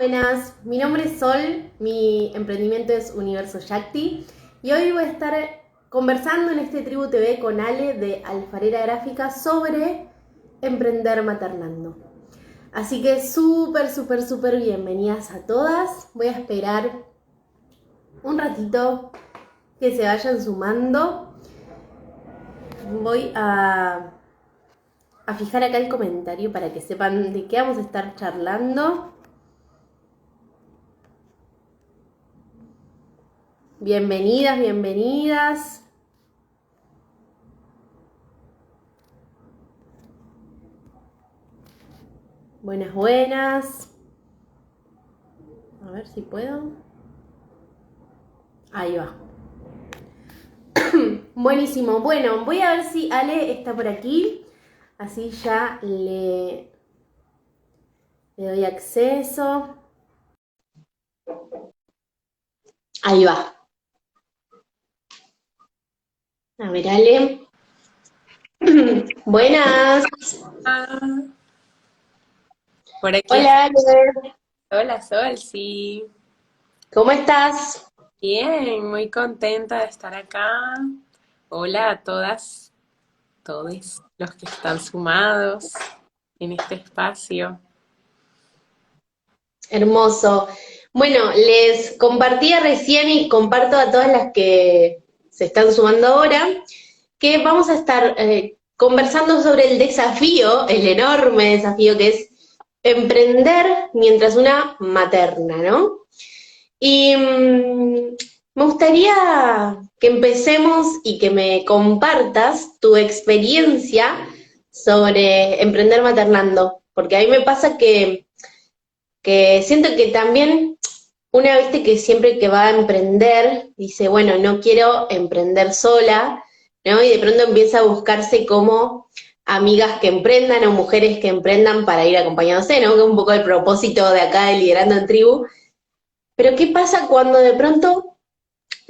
Buenas, mi nombre es Sol, mi emprendimiento es Universo Yakti y hoy voy a estar conversando en este Tribu TV con Ale de Alfarera Gráfica sobre emprender maternando. Así que súper bienvenidas a todas. Voy a esperar un ratito que se vayan sumando. Voy a fijar acá el comentario para que sepan de qué vamos a estar charlando. Bienvenidas, bienvenidas. Buenas, buenas. A ver si puedo. Ahí va. Buenísimo. Bueno, voy a ver si Ale está por aquí. Así ya le doy acceso. Ahí va. A ver, Ale. Buenas. Ah, por aquí Hola, Ale. hola Sol, sí. ¿Cómo estás? Bien, muy contenta de estar acá. Hola a todas, todos los que están sumados en este espacio. Hermoso. Bueno, les compartía recién y comparto a todas las que se están sumando ahora que vamos a estar conversando sobre el desafío, el enorme desafío que es emprender mientras una materna, ¿no? Y me gustaría que empecemos y que me compartas tu experiencia sobre emprender maternando, porque a mí me pasa que siento que también una vez que siempre que va a emprender, dice, bueno, no quiero emprender sola, ¿no? Y de pronto empieza a buscarse como amigas que emprendan o mujeres que emprendan para ir acompañándose, ¿no? Que es un poco el propósito de acá de Liderando en Tribu. Pero ¿qué pasa cuando de pronto,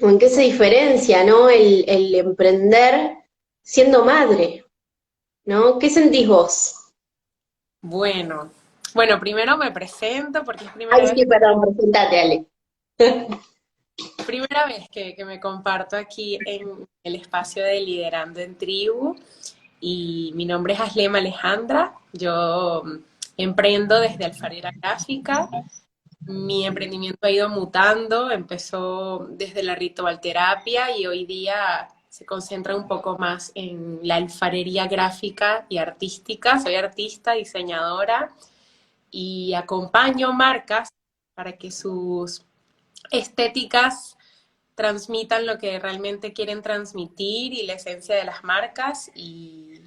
o en qué se diferencia, ¿no? El emprender siendo madre, ¿no? ¿Qué sentís vos? Bueno, bueno, primero me presento porque es Ay, sí, perdón, presentate, Ale. primera vez que me comparto aquí en el espacio de Liderando en Tribu. Y mi nombre es Aslema Alejandra. Yo emprendo desde Alfarera Gráfica. Mi emprendimiento ha ido mutando, empezó desde la ritualterapia y hoy día se concentra un poco más en la alfarería gráfica y artística. Soy artista, diseñadora y acompaño marcas para que sus estéticas transmitan lo que realmente quieren transmitir y la esencia de las marcas y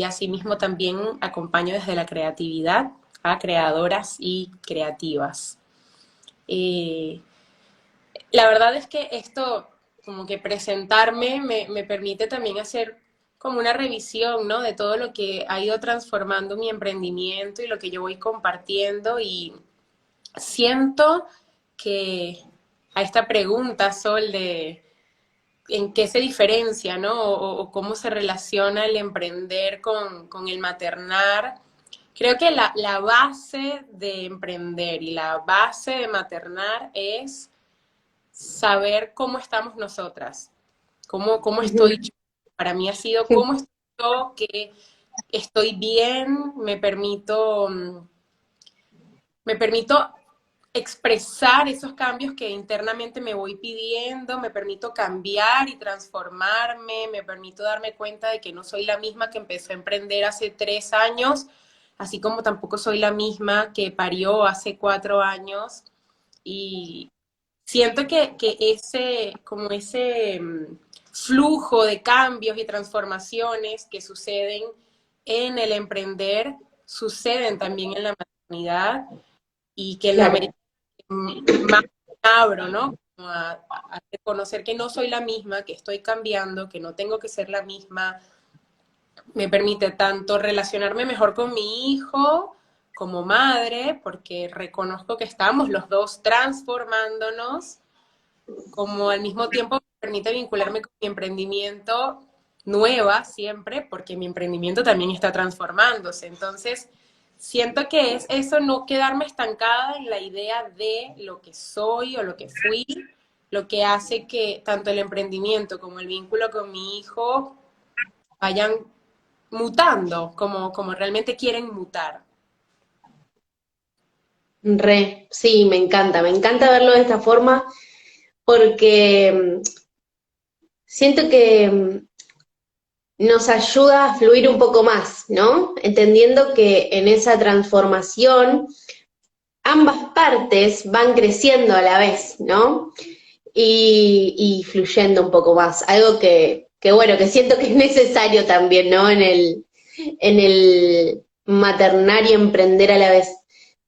asimismo también acompaño desde la creatividad a creadoras y creativas. Eh, la verdad es que esto, como que presentarme, me permite también hacer como una revisión, ¿no? De todo lo que ha ido transformando mi emprendimiento y lo que yo voy compartiendo y siento que a esta pregunta, Sol, de en qué se diferencia, ¿no? O cómo se relaciona el emprender con el maternar. Creo que la base de emprender y la base de maternar es saber cómo estamos nosotras, cómo estoy yo. Para mí ha sido cómo estoy yo, que estoy bien, me permito expresar esos cambios que internamente me voy pidiendo, me permito cambiar y transformarme, me permito darme cuenta de que no soy la misma que empezó a emprender hace 3 años, así como tampoco soy la misma que parió hace 4 años. Y siento que como ese flujo de cambios y transformaciones que suceden en el emprender, suceden también en la maternidad y que en la medida Claro. más me abro, ¿no? Como a reconocer que no soy la misma, que estoy cambiando, que no tengo que ser la misma, me permite tanto relacionarme mejor con mi hijo como madre, porque reconozco que estamos los dos transformándonos, como al mismo tiempo me permite vincularme con mi emprendimiento nueva siempre, porque mi emprendimiento también está transformándose. Entonces, siento que es eso, no quedarme estancada en la idea de lo que soy o lo que fui, lo que hace que tanto el emprendimiento como el vínculo con mi hijo vayan mutando, como realmente quieren mutar. Re, sí, me encanta verlo de esta forma porque siento que nos ayuda a fluir un poco más, ¿no? Entendiendo que en esa transformación ambas partes van creciendo a la vez, ¿no? Y fluyendo un poco más. Algo que, bueno, que siento que es necesario también, ¿no? En el maternar y emprender a la vez.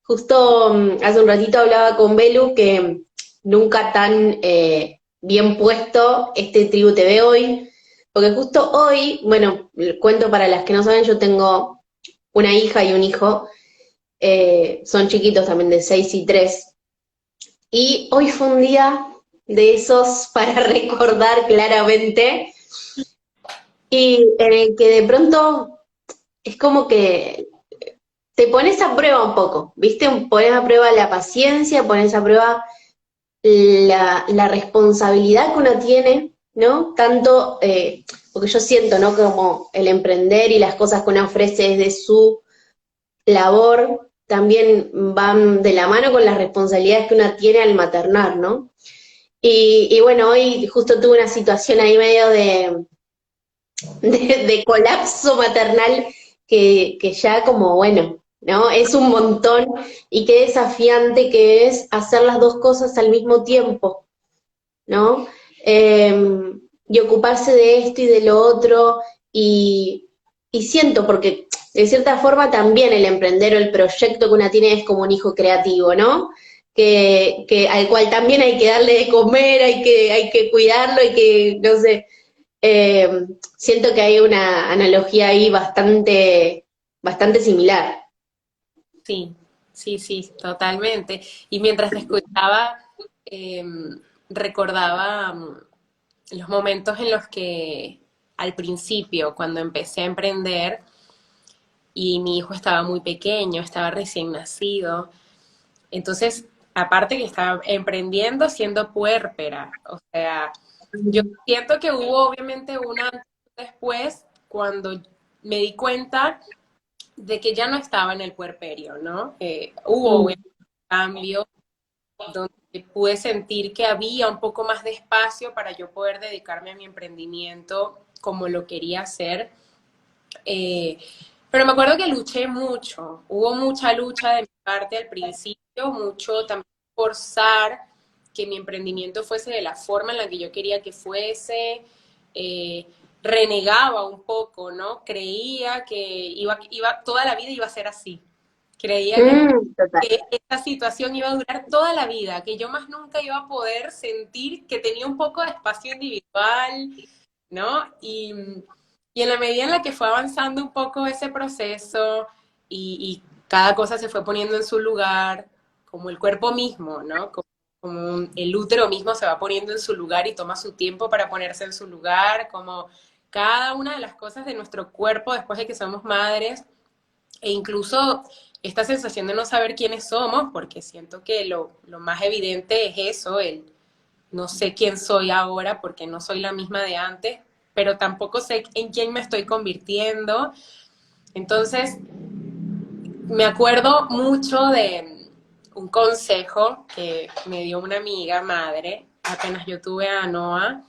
Justo hace un ratito hablaba con Belu que nunca tan bien puesto este Tribu TV hoy, porque justo hoy, bueno, cuento para las que no saben, yo tengo una hija y un hijo, son chiquitos también de 6 y 3, y hoy fue un día de esos para recordar claramente, y en el que de pronto es como que te pones a prueba un poco, ¿viste? Pones a prueba la paciencia, pones a prueba la responsabilidad que uno tiene, ¿no? Tanto, porque yo siento, ¿no? Como el emprender y las cosas que uno ofrece desde su labor también van de la mano con las responsabilidades que uno tiene al maternar, ¿no? Y bueno, hoy justo tuve una situación ahí medio de colapso maternal que ya como, bueno, ¿no? Es un montón y qué desafiante que es hacer las dos cosas al mismo tiempo, ¿no? Y ocuparse de esto y de lo otro, y, y siento, porque de cierta forma también el emprender o el proyecto que una tiene es como un hijo creativo, ¿no? Al cual también hay que darle de comer, hay que cuidarlo, hay que, no sé, siento que hay una analogía ahí bastante similar. Sí, sí, sí, totalmente. Y mientras te escuchaba, eh, recordaba los momentos en los que al principio, cuando empecé a emprender y mi hijo estaba muy pequeño, estaba recién nacido, entonces, aparte que estaba emprendiendo siendo puérpera, o sea, yo siento que hubo obviamente una antes y un después cuando me di cuenta de que ya no estaba en el puerperio, ¿no? Hubo Mm, un cambio donde pude sentir que había un poco más de espacio para yo poder dedicarme a mi emprendimiento como lo quería hacer. Eh, pero me acuerdo que luché mucho, hubo mucha lucha de mi parte al principio, mucho también forzar que mi emprendimiento fuese de la forma en la que yo quería que fuese, eh, renegaba un poco, ¿no? Creía que toda la vida iba a ser así, creía total. que esta situación iba a durar toda la vida, que yo más nunca iba a poder sentir que tenía un poco de espacio individual, ¿no? Y en la medida en la que fue avanzando un poco ese proceso y cada cosa se fue poniendo en su lugar, como el cuerpo mismo, ¿no? Como el útero mismo se va poniendo en su lugar y toma su tiempo para ponerse en su lugar, como cada una de las cosas de nuestro cuerpo después de que somos madres, e incluso esta sensación de no saber quiénes somos, porque siento que lo más evidente es eso, el no sé quién soy ahora porque no soy la misma de antes, pero tampoco sé en quién me estoy convirtiendo. Entonces, me acuerdo mucho de un consejo que me dio una amiga madre apenas yo tuve a Noah,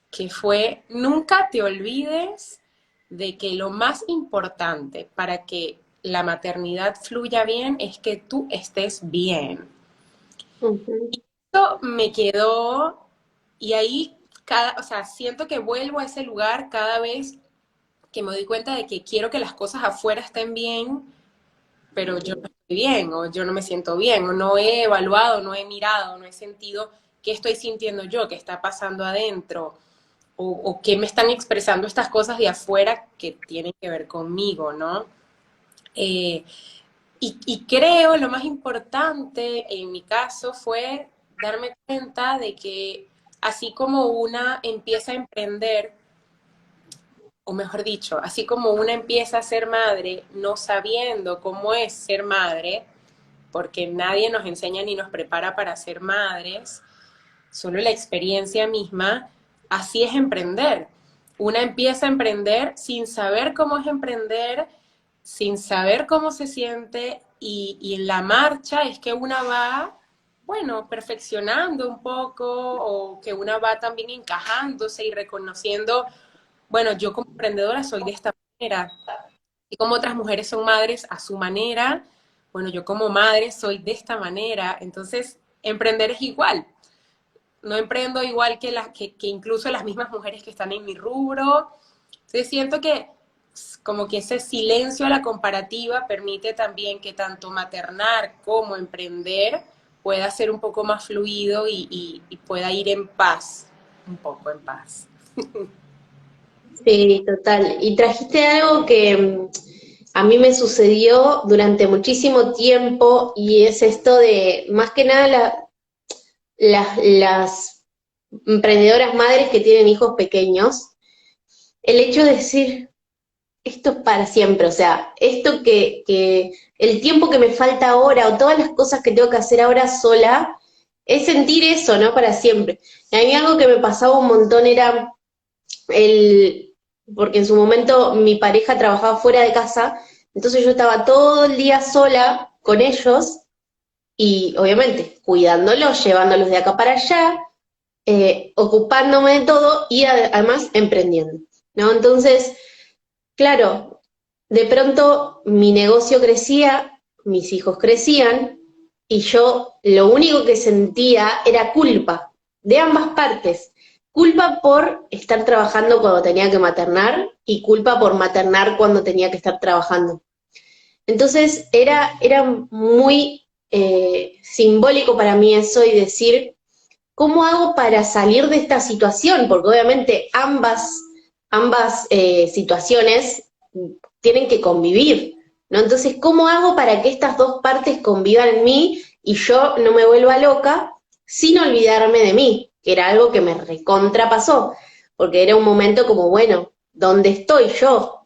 que fue, nunca te olvides de que lo más importante para que la maternidad fluya bien es que tú estés bien. Ujú. Esto me quedó y ahí, o sea, siento que vuelvo a ese lugar cada vez que me doy cuenta de que quiero que las cosas afuera estén bien, pero yo no estoy bien, o yo no me siento bien, o no he evaluado, no he mirado, no he sentido qué estoy sintiendo yo, qué está pasando adentro, o qué me están expresando estas cosas de afuera que tienen que ver conmigo, ¿no? Eh, y creo lo más importante en mi caso fue darme cuenta de que así como una empieza a emprender, o mejor dicho, así como una empieza a ser madre no sabiendo cómo es ser madre, porque nadie nos enseña ni nos prepara para ser madres, solo la experiencia misma, así es emprender. Una empieza a emprender sin saber cómo es emprender, sin saber cómo se siente y en la marcha es que una va, bueno, perfeccionando un poco o que una va también encajándose y reconociendo, bueno, yo como emprendedora soy de esta manera y como otras mujeres son madres a su manera, bueno, yo como madre soy de esta manera, entonces emprender es igual. No emprendo igual que incluso las mismas mujeres que están en mi rubro. Entonces siento que como que ese silencio a la comparativa permite también que tanto maternar como emprender pueda ser un poco más fluido y pueda ir en paz, un poco en paz. Sí, total. Y trajiste algo que a mí me sucedió durante muchísimo tiempo y es esto de, más que nada, las emprendedoras madres que tienen hijos pequeños, el hecho de decir, esto es para siempre, o sea, esto que el tiempo que me falta ahora o todas las cosas que tengo que hacer ahora sola, es sentir eso, ¿no? Para siempre. Y a mí algo que me pasaba un montón era el, porque en su momento mi pareja trabajaba fuera de casa, entonces yo estaba todo el día sola con ellos y obviamente cuidándolos, llevándolos de acá para allá, ocupándome de todo y además emprendiendo, ¿no? Entonces, claro, de pronto mi negocio crecía, mis hijos crecían y yo lo único que sentía era culpa de ambas partes. Culpa por estar trabajando cuando tenía que maternar y culpa por maternar cuando tenía que estar trabajando. Entonces era muy simbólico para mí eso y decir, ¿cómo hago para salir de esta situación? Porque obviamente ambas situaciones tienen que convivir, ¿no? Entonces, ¿cómo hago para que estas dos partes convivan en mí y yo no me vuelva loca sin olvidarme de mí? Que era algo que me recontrapasó, porque era un momento como, bueno, ¿dónde estoy yo?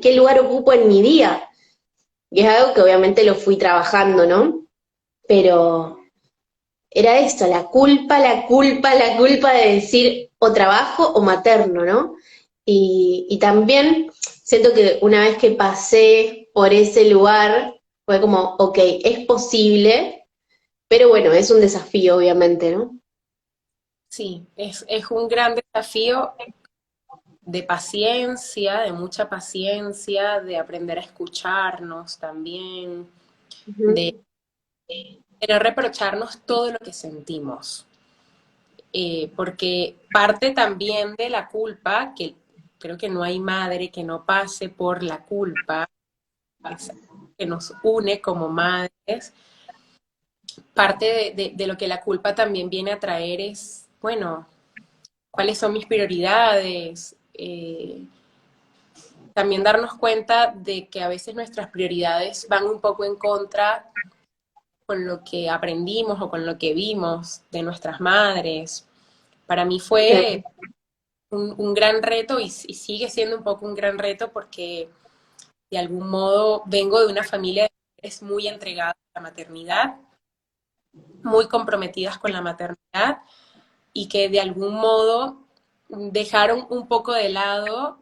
¿Qué lugar ocupo en mi día? Y es algo que obviamente lo fui trabajando, ¿no? Pero era esto, la culpa de decir o trabajo o materno, ¿no? Y también siento que una vez que pasé por ese lugar, fue como, ok, es posible, pero bueno, es un desafío, obviamente, ¿no? Sí, es un gran desafío de paciencia, de mucha paciencia, de aprender a escucharnos también, de, Ujú. de no reprocharnos todo lo que sentimos. Porque parte también de la culpa, que creo que no hay madre que no pase por la culpa, es que nos une como madres, parte de lo que la culpa también viene a traer es, bueno, cuáles son mis prioridades, también darnos cuenta de que a veces nuestras prioridades van un poco en contra con lo que aprendimos o con lo que vimos de nuestras madres. Para mí fue un gran reto y sigue siendo un poco un gran reto porque de algún modo vengo de una familia de mujeres muy entregadas a la maternidad, muy comprometidas con la maternidad y que de algún modo dejaron un poco de lado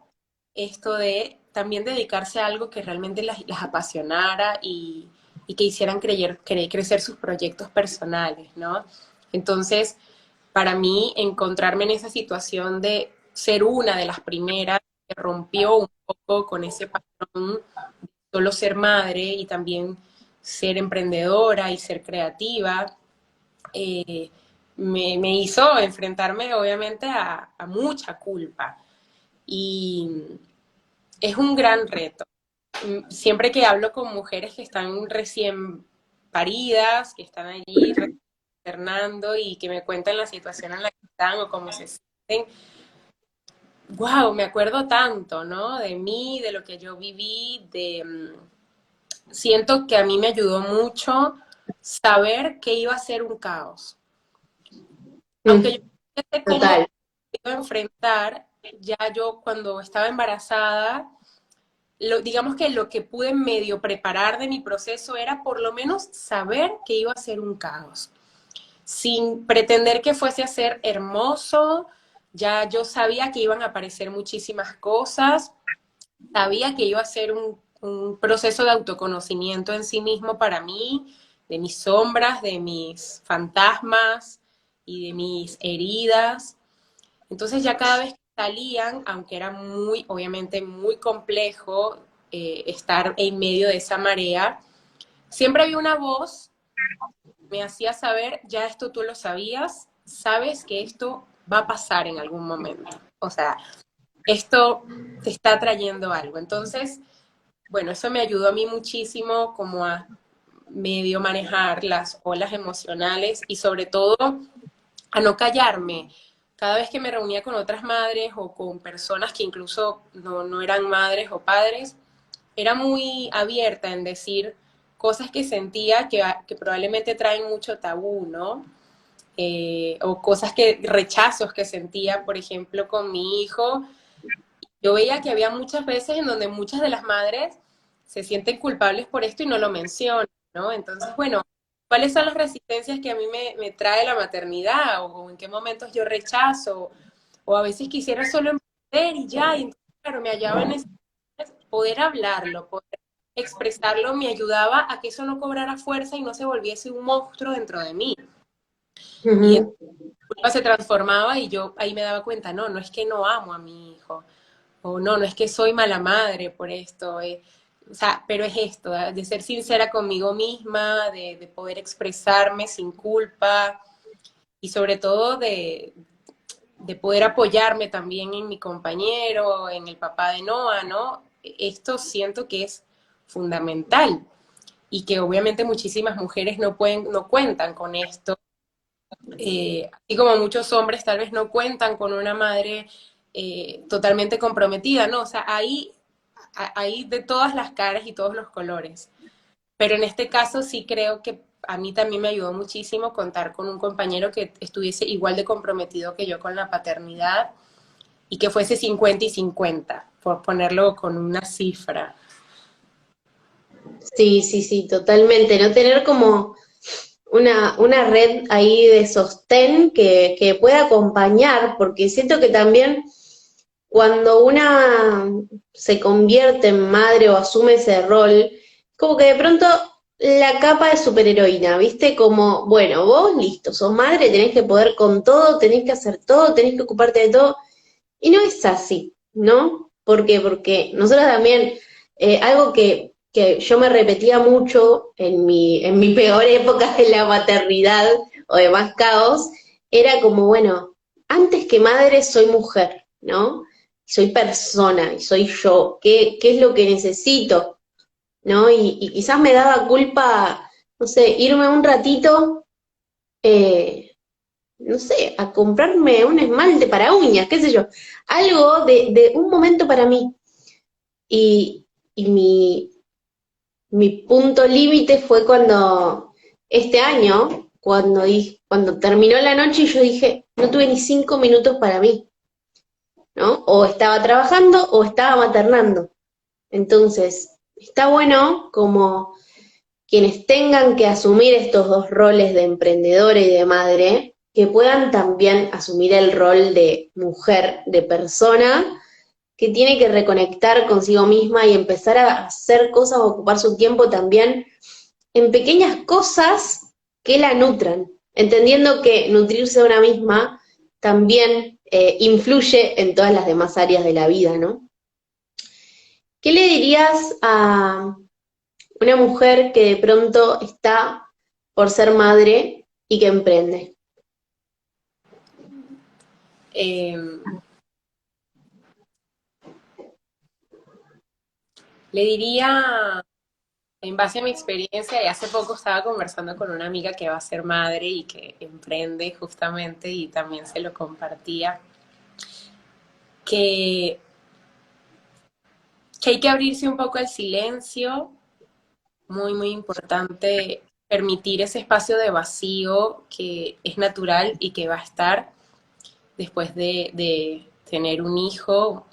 esto de también dedicarse a algo que realmente las apasionara y que hicieran crecer sus proyectos personales, ¿no? Entonces, para mí, encontrarme en esa situación de ser una de las primeras que rompió un poco con ese patrón de solo ser madre y también ser emprendedora y ser creativa, eh, me hizo enfrentarme obviamente a mucha culpa. Y es un gran reto. Siempre que hablo con mujeres que están recién paridas, que están allí maternando y que me cuentan la situación en la que están o cómo se sienten, wow, me acuerdo tanto, ¿no? De mí, de lo que yo viví, siento que a mí me ayudó mucho saber que iba a ser un caos. Aunque yo Mm, no sé cómo total. iba a enfrentar, ya yo cuando estaba embarazada, digamos que lo que pude medio preparar de mi proceso era por lo menos saber que iba a ser un caos, sin pretender que fuese a ser hermoso. Ya yo sabía que iban a aparecer muchísimas cosas, sabía que iba a ser un proceso de autoconocimiento en sí mismo para mí, de mis sombras, de mis fantasmas y de mis heridas. Entonces ya cada vez que salían, aunque era muy, obviamente muy complejo estar en medio de esa marea, siempre había una voz que me hacía saber, ya esto tú lo sabías, sabes que esto va a pasar en algún momento. O sea, esto te está trayendo algo. Entonces, bueno, eso me ayudó a mí muchísimo como a medio manejar las olas emocionales y sobre todo a no callarme. Cada vez que me reunía con otras madres o con personas que incluso no eran madres o padres, era muy abierta en decir cosas que sentía que probablemente traen mucho tabú, ¿no? O cosas rechazos que sentía, por ejemplo, con mi hijo. Yo veía que había muchas veces en donde muchas de las madres se sienten culpables por esto y no lo mencionan, ¿no? Entonces, bueno, ¿cuáles son las resistencias que a mí me trae la maternidad? ¿O en qué momentos yo rechazo? O a veces quisiera solo emprender y ya, y entonces, claro, me hallaba en ese poder hablarlo, poder expresarlo, me ayudaba a que eso no cobrara fuerza y no se volviese un monstruo dentro de mí. Y Ujú. la culpa se transformaba y yo ahí me daba cuenta, no es que no amo a mi hijo, o no es que soy mala madre por esto, o sea, pero es esto, de ser sincera conmigo misma, de poder expresarme sin culpa y sobre todo de poder apoyarme también en mi compañero, en el papá de Noah, ¿no? Esto siento que es fundamental y que obviamente muchísimas mujeres no cuentan con esto, así como muchos hombres tal vez no cuentan con una madre totalmente comprometida, ¿no? O sea, hay de todas las caras y todos los colores. Pero en este caso sí creo que a mí también me ayudó muchísimo contar con un compañero que estuviese igual de comprometido que yo con la paternidad y que fuese 50 y 50, por ponerlo con una cifra. Sí, sí, sí, totalmente. No tener como una red ahí de sostén que pueda acompañar, porque siento que también cuando una se convierte en madre o asume ese rol, como que de pronto la capa de superheroína, ¿viste? Como, bueno, vos listo, sos madre, tenés que poder con todo, tenés que hacer todo, tenés que ocuparte de todo. Y no es así, ¿no? ¿Por qué? Porque nosotros también, algo que yo me repetía mucho en mi peor época de la maternidad o de más caos, era como, bueno, antes que madre soy mujer, ¿no? Soy persona y soy yo. ¿Qué es lo que necesito? ¿No? Y quizás me daba culpa, no sé, irme un ratito, eh, no sé, a comprarme un esmalte para uñas, qué sé yo, algo de un momento para mí. Y mi punto límite fue cuando, este año, cuando terminó la noche y yo dije, no tuve ni 5 minutos para mí, ¿no? O estaba trabajando o estaba maternando. Entonces, está bueno como quienes tengan que asumir estos dos roles de emprendedora y de madre, que puedan también asumir el rol de mujer, de persona, que tiene que reconectar consigo misma y empezar a hacer cosas o ocupar su tiempo también en pequeñas cosas que la nutran, entendiendo que nutrirse de una misma también influye en todas las demás áreas de la vida, ¿no? ¿Qué le dirías a una mujer que de pronto está por ser madre y que emprende? Eh, Le diría, en base a mi experiencia, y hace poco estaba conversando con una amiga que va a ser madre y que emprende justamente y también se lo compartía, que, que hay que abrirse un poco al silencio, muy, muy importante permitir ese espacio de vacío que es natural y que va a estar después de tener un hijo,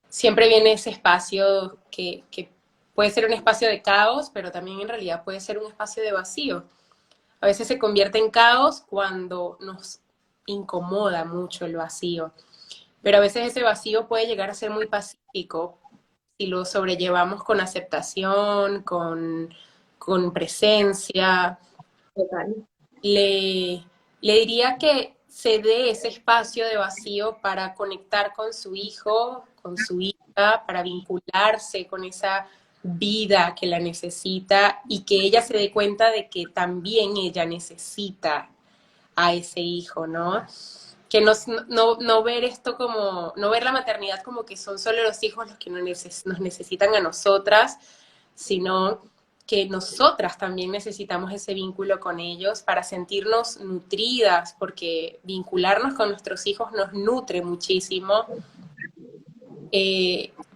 siempre viene ese espacio que puede ser un espacio de caos, pero también en realidad puede ser un espacio de vacío. A veces se convierte en caos cuando nos incomoda mucho el vacío, pero a veces ese vacío puede llegar a ser muy pacífico si lo sobrellevamos con aceptación, con presencia. Total. Le, le diría que se dé ese espacio de vacío para conectar con su hijo, con su hija, para vincularse con esa vida que la necesita y que ella se dé cuenta de que también ella necesita a ese hijo, ¿no? Que no ver esto como, no ver la maternidad como que son solo los hijos los que nos necesitan a nosotras, sino que nosotras también necesitamos ese vínculo con ellos para sentirnos nutridas, porque vincularnos con nuestros hijos nos nutre muchísimo.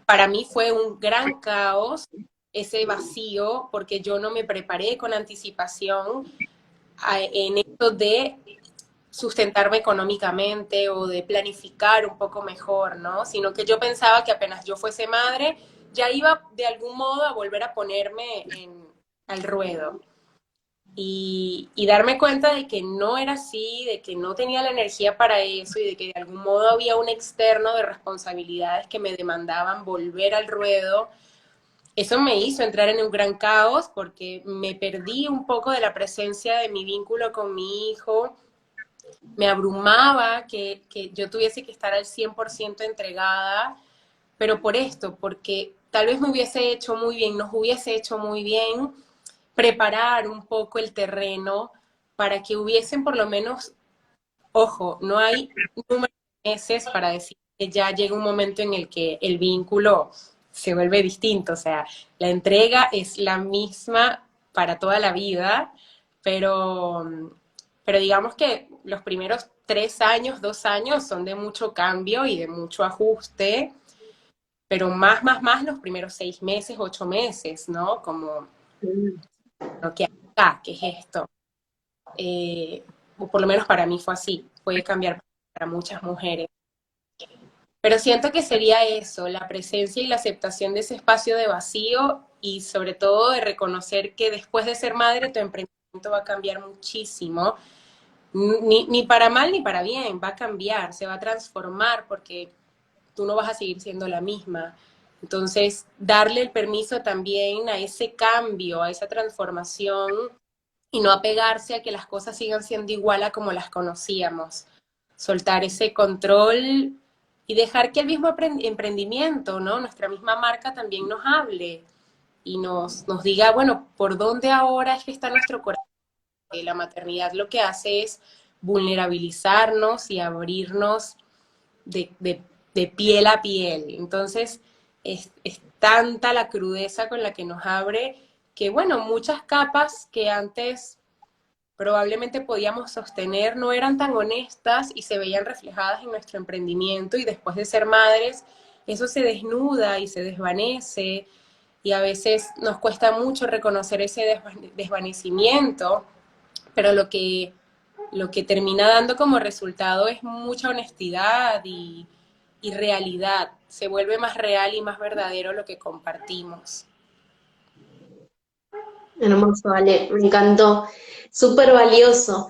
Para mí fue un gran caos ese vacío, porque yo no me preparé con anticipación en esto de sustentarme económicamente o de planificar un poco mejor, ¿no? Sino que yo pensaba que apenas yo fuese madre, ya iba de algún modo a volver a ponerme al ruedo. Y darme cuenta de que no era así, de que no tenía la energía para eso y de que de algún modo había un externo de responsabilidades que me demandaban volver al ruedo. Eso me hizo entrar en un gran caos porque me perdí un poco de la presencia de mi vínculo con mi hijo, me abrumaba que yo tuviese que estar al 100% entregada, pero por esto, porque tal vez me hubiese hecho muy bien, nos hubiese hecho muy bien preparar un poco el terreno para que hubiesen por lo menos, ojo, no hay número de meses para decir que ya llega un momento en el que el vínculo se vuelve distinto, o sea, la entrega es la misma para toda la vida, pero pero digamos que los primeros 3 años, 2 años son de mucho cambio y de mucho ajuste, pero más los primeros 6 meses, 8 meses, ¿no? Como lo que acá, ¿qué es esto? O por lo menos para mí fue así, puede cambiar para muchas mujeres. Pero siento que sería eso, la presencia y la aceptación de ese espacio de vacío y sobre todo de reconocer que después de ser madre tu emprendimiento va a cambiar muchísimo. Ni para mal ni para bien, va a cambiar, se va a transformar porque tú no vas a seguir siendo la misma. Entonces, darle el permiso también a ese cambio, a esa transformación y no apegarse a que las cosas sigan siendo igual a como las conocíamos. Soltar ese control y dejar que el mismo emprendimiento, ¿no? Nuestra misma marca también nos hable y nos diga, bueno, ¿por dónde ahora es que está nuestro corazón? La maternidad lo que hace es vulnerabilizarnos y abrirnos de piel a piel. Entonces, es tanta la crudeza con la que nos abre que, bueno, muchas capas que antes probablemente podíamos sostener no eran tan honestas y se veían reflejadas en nuestro emprendimiento y después de ser madres, eso se desnuda y se desvanece y a veces nos cuesta mucho reconocer ese desvanecimiento, pero lo que termina dando como resultado es mucha honestidad y realidad. Se vuelve más real y más verdadero lo que compartimos. Hermoso, Ale, me encantó. Súper valioso.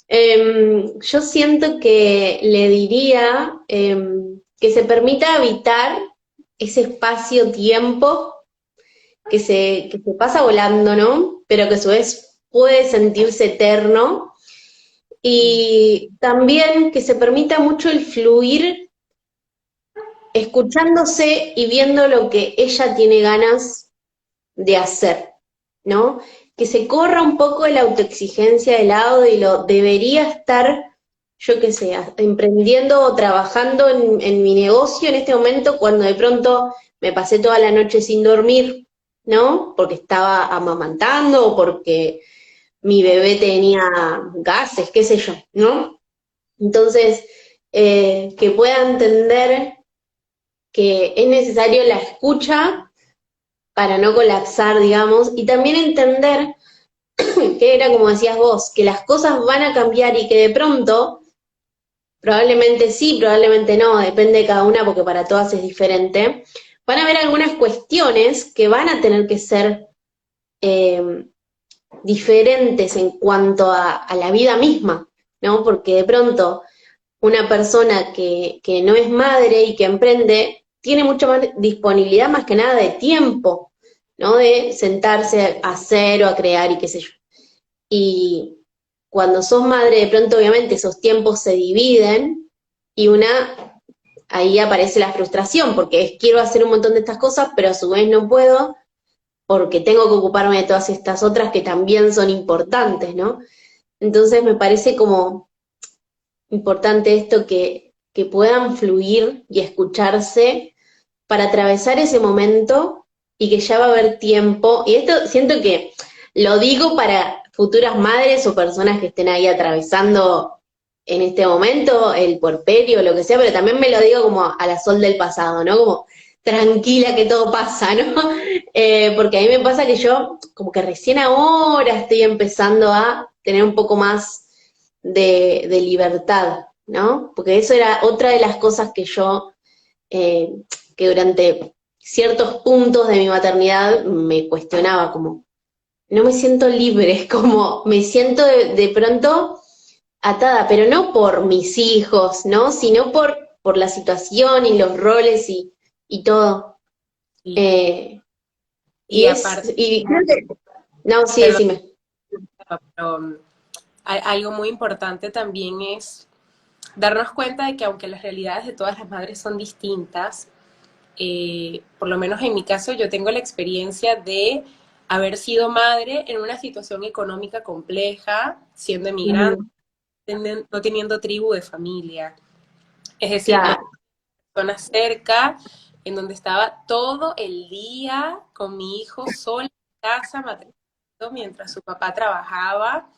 Yo siento que le diría que se permita habitar ese espacio-tiempo que se pasa volando, ¿no? Pero que a su vez puede sentirse eterno. Y también que se permita mucho el fluir, escuchándose y viendo lo que ella tiene ganas de hacer, ¿no? Que se corra un poco de la autoexigencia de lado y lo debería estar, yo qué sé, emprendiendo o trabajando en mi negocio en este momento cuando de pronto me pasé toda la noche sin dormir, ¿no? Porque estaba amamantando o porque mi bebé tenía gases, qué sé yo, ¿no? Entonces, que pueda entender que es necesario la escucha para no colapsar, digamos, y también entender que era como decías vos, que las cosas van a cambiar y que de pronto probablemente sí, probablemente no, depende de cada una porque para todas es diferente. Van a haber algunas cuestiones que van a tener que ser eh, diferentes en cuanto a la vida misma, ¿no? Porque de pronto una persona que no es madre y que emprende tiene mucho más disponibilidad, más que nada de tiempo, ¿no? De sentarse a hacer o a crear y qué sé yo. Y cuando sos madre, de pronto obviamente esos tiempos se dividen y ahí aparece la frustración, porque es quiero hacer un montón de estas cosas, pero a su vez no puedo porque tengo que ocuparme de todas estas otras que también son importantes, ¿no? Entonces me parece como importante esto que puedan fluir y escucharse para atravesar ese momento y que ya va a haber tiempo. Y esto siento que lo digo para futuras madres o personas que estén ahí atravesando en este momento el puerperio o lo que sea, pero también me lo digo como a la Sol del pasado, ¿no? Como tranquila que todo pasa, ¿no? Porque a mí me pasa que yo como que recién ahora estoy empezando a tener un poco más de libertad, ¿no? Porque eso era otra de las cosas que yo, eh, que durante ciertos puntos de mi maternidad me cuestionaba, como, no me siento libre, como me siento de pronto atada, pero no por mis hijos, ¿no? Sino por la situación y los roles y todo. Y, Eh, y y es, aparte, y creo que, no, sí, perdón, decime. pero algo muy importante también es darnos cuenta de que aunque las realidades de todas las madres son distintas, por lo menos en mi caso, yo tengo la experiencia de haber sido madre en una situación económica compleja, siendo emigrante, Ujú, no teniendo tribu de familia. Es decir, no claro, tenía personas cerca, en donde estaba todo el día con mi hijo sola en casa, maternando mientras su papá trabajaba.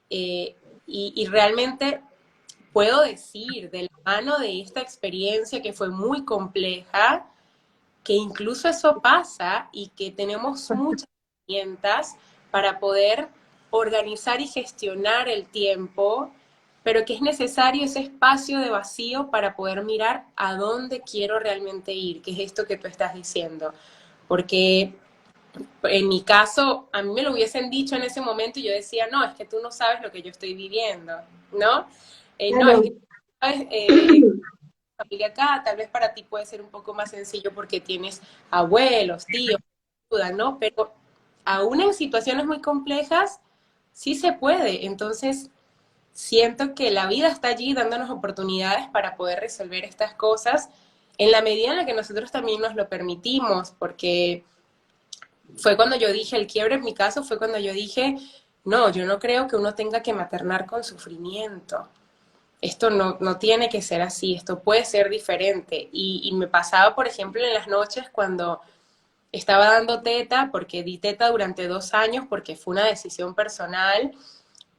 eh, y realmente puedo decir, de la mano de esta experiencia que fue muy compleja, que incluso eso pasa y que tenemos muchas herramientas para poder organizar y gestionar el tiempo, pero que es necesario ese espacio de vacío para poder mirar a dónde quiero realmente ir, que es esto que tú estás diciendo. Porque en mi caso, a mí me lo hubiesen dicho en ese momento y yo decía, no, es que tú no sabes lo que yo estoy viviendo, ¿no? No, es que claro. tú sabes, familia acá, tal vez para ti puede ser un poco más sencillo porque tienes abuelos, tíos, ayuda, ¿no? Pero aún en situaciones muy complejas, sí se puede. Entonces, siento que la vida está allí dándonos oportunidades para poder resolver estas cosas en la medida en la que nosotros también nos lo permitimos, porque fue cuando yo dije, el quiebre en mi caso fue cuando yo dije, no, yo no creo que uno tenga que maternar con sufrimiento. Esto no tiene que ser así, esto puede ser diferente. Y me pasaba, por ejemplo, en las noches cuando estaba dando teta, porque di teta durante 2 años, porque fue una decisión personal,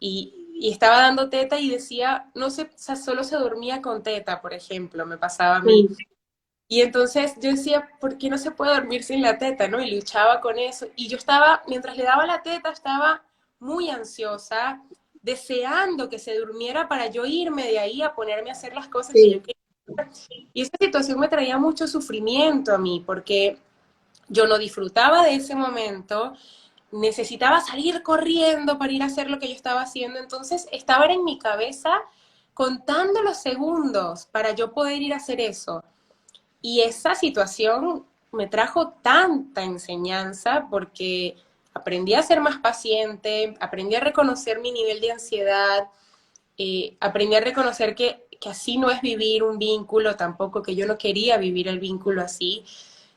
y estaba dando teta y decía, no sé, o sea, solo se dormía con teta, por ejemplo, me pasaba a mí. Mm. Y entonces yo decía, ¿por qué no se puede dormir sin la teta, no? Y luchaba con eso. Y yo estaba, mientras le daba la teta, estaba muy ansiosa, deseando que se durmiera para yo irme de ahí a ponerme a hacer las cosas que yo Sí. quería. Y esa situación me traía mucho sufrimiento a mí, porque yo no disfrutaba de ese momento, necesitaba salir corriendo para ir a hacer lo que yo estaba haciendo, entonces estaba en mi cabeza contando los segundos para yo poder ir a hacer eso. Y esa situación me trajo tanta enseñanza porque aprendí a ser más paciente, aprendí a reconocer mi nivel de ansiedad, aprendí a reconocer que así no es vivir un vínculo tampoco, que yo no quería vivir el vínculo así.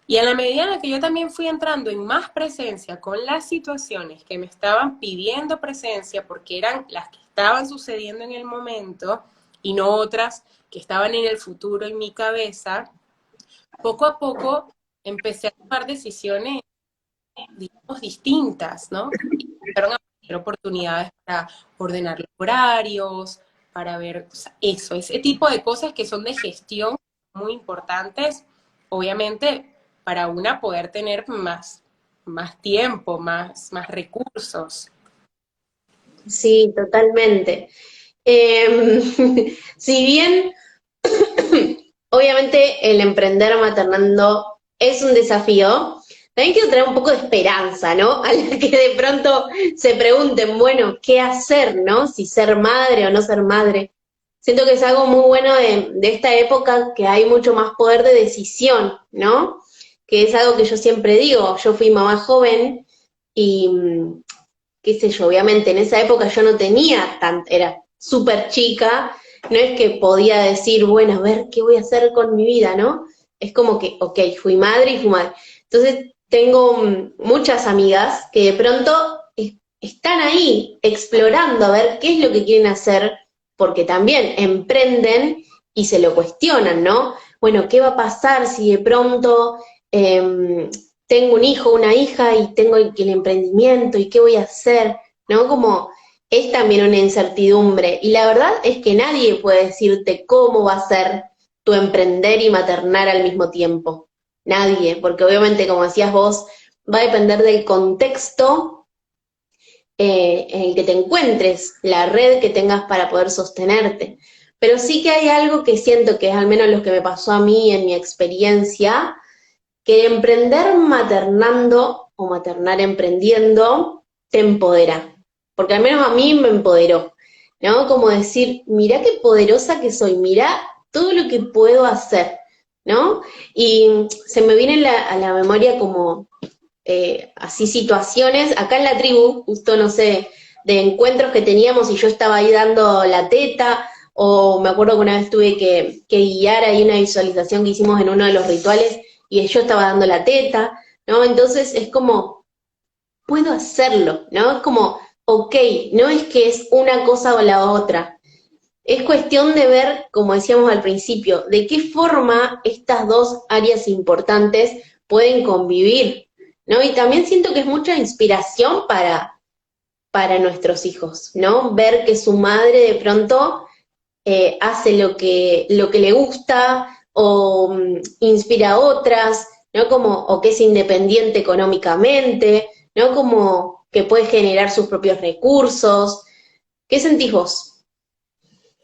Y en la medida en la que yo también fui entrando en más presencia con las situaciones que me estaban pidiendo presencia porque eran las que estaban sucediendo en el momento y no otras que estaban en el futuro en mi cabeza, poco a poco empecé a tomar decisiones, digamos, distintas, ¿no? Y empezaron a aparecer oportunidades para ordenar los horarios, para ver, o sea, eso, ese tipo de cosas que son de gestión muy importantes, obviamente, para una poder tener más tiempo, más recursos. Sí, totalmente. Em, si bien, obviamente, el emprender maternando es un desafío, también quiero traer un poco de esperanza, ¿no? A la que de pronto se pregunten, bueno, ¿qué hacer, no? Si ser madre o no ser madre. Siento que es algo muy bueno de esta época, que hay mucho más poder de decisión, ¿no? Que es algo que yo siempre digo, yo fui mamá joven y qué sé yo, obviamente en esa época yo no tenía tan, era súper chica, no es que podía decir, bueno, a ver, ¿qué voy a hacer con mi vida, no? Es como que, ok, fui madre y fui madre. Entonces tengo muchas amigas que de pronto están ahí explorando a ver qué es lo que quieren hacer, porque también emprenden y se lo cuestionan, ¿no? Bueno, ¿qué va a pasar si de pronto tengo un hijo, una hija y tengo el emprendimiento y qué voy a hacer, ¿no? Como es también una incertidumbre y la verdad es que nadie puede decirte cómo va a ser tu emprender y maternar al mismo tiempo. Nadie, porque obviamente, como decías vos, va a depender del contexto en el que te encuentres, la red que tengas para poder sostenerte. Pero sí que hay algo que siento que es al menos lo que me pasó a mí en mi experiencia, que emprender maternando o maternar emprendiendo te empodera, porque al menos a mí me empoderó, ¿no? Como decir, mirá qué poderosa que soy, mirá todo lo que puedo hacer, ¿no? Y se me viene a la memoria como así situaciones, acá en la tribu, justo no sé, de encuentros que teníamos y yo estaba ahí dando la teta, o me acuerdo que una vez tuve que guiar ahí una visualización que hicimos en uno de los rituales y yo estaba dando la teta, ¿no? Entonces es como, puedo hacerlo, ¿no? Es como, ok, no es que es una cosa o la otra, es cuestión de ver, como decíamos al principio, de qué forma estas dos áreas importantes pueden convivir, ¿no? Y también siento que es mucha inspiración para nuestros hijos, ¿no? Ver que su madre de pronto hace lo que le gusta o inspira a otras, ¿no? Como, o que es independiente económicamente, ¿no? Como que puede generar sus propios recursos. ¿Qué sentís vos?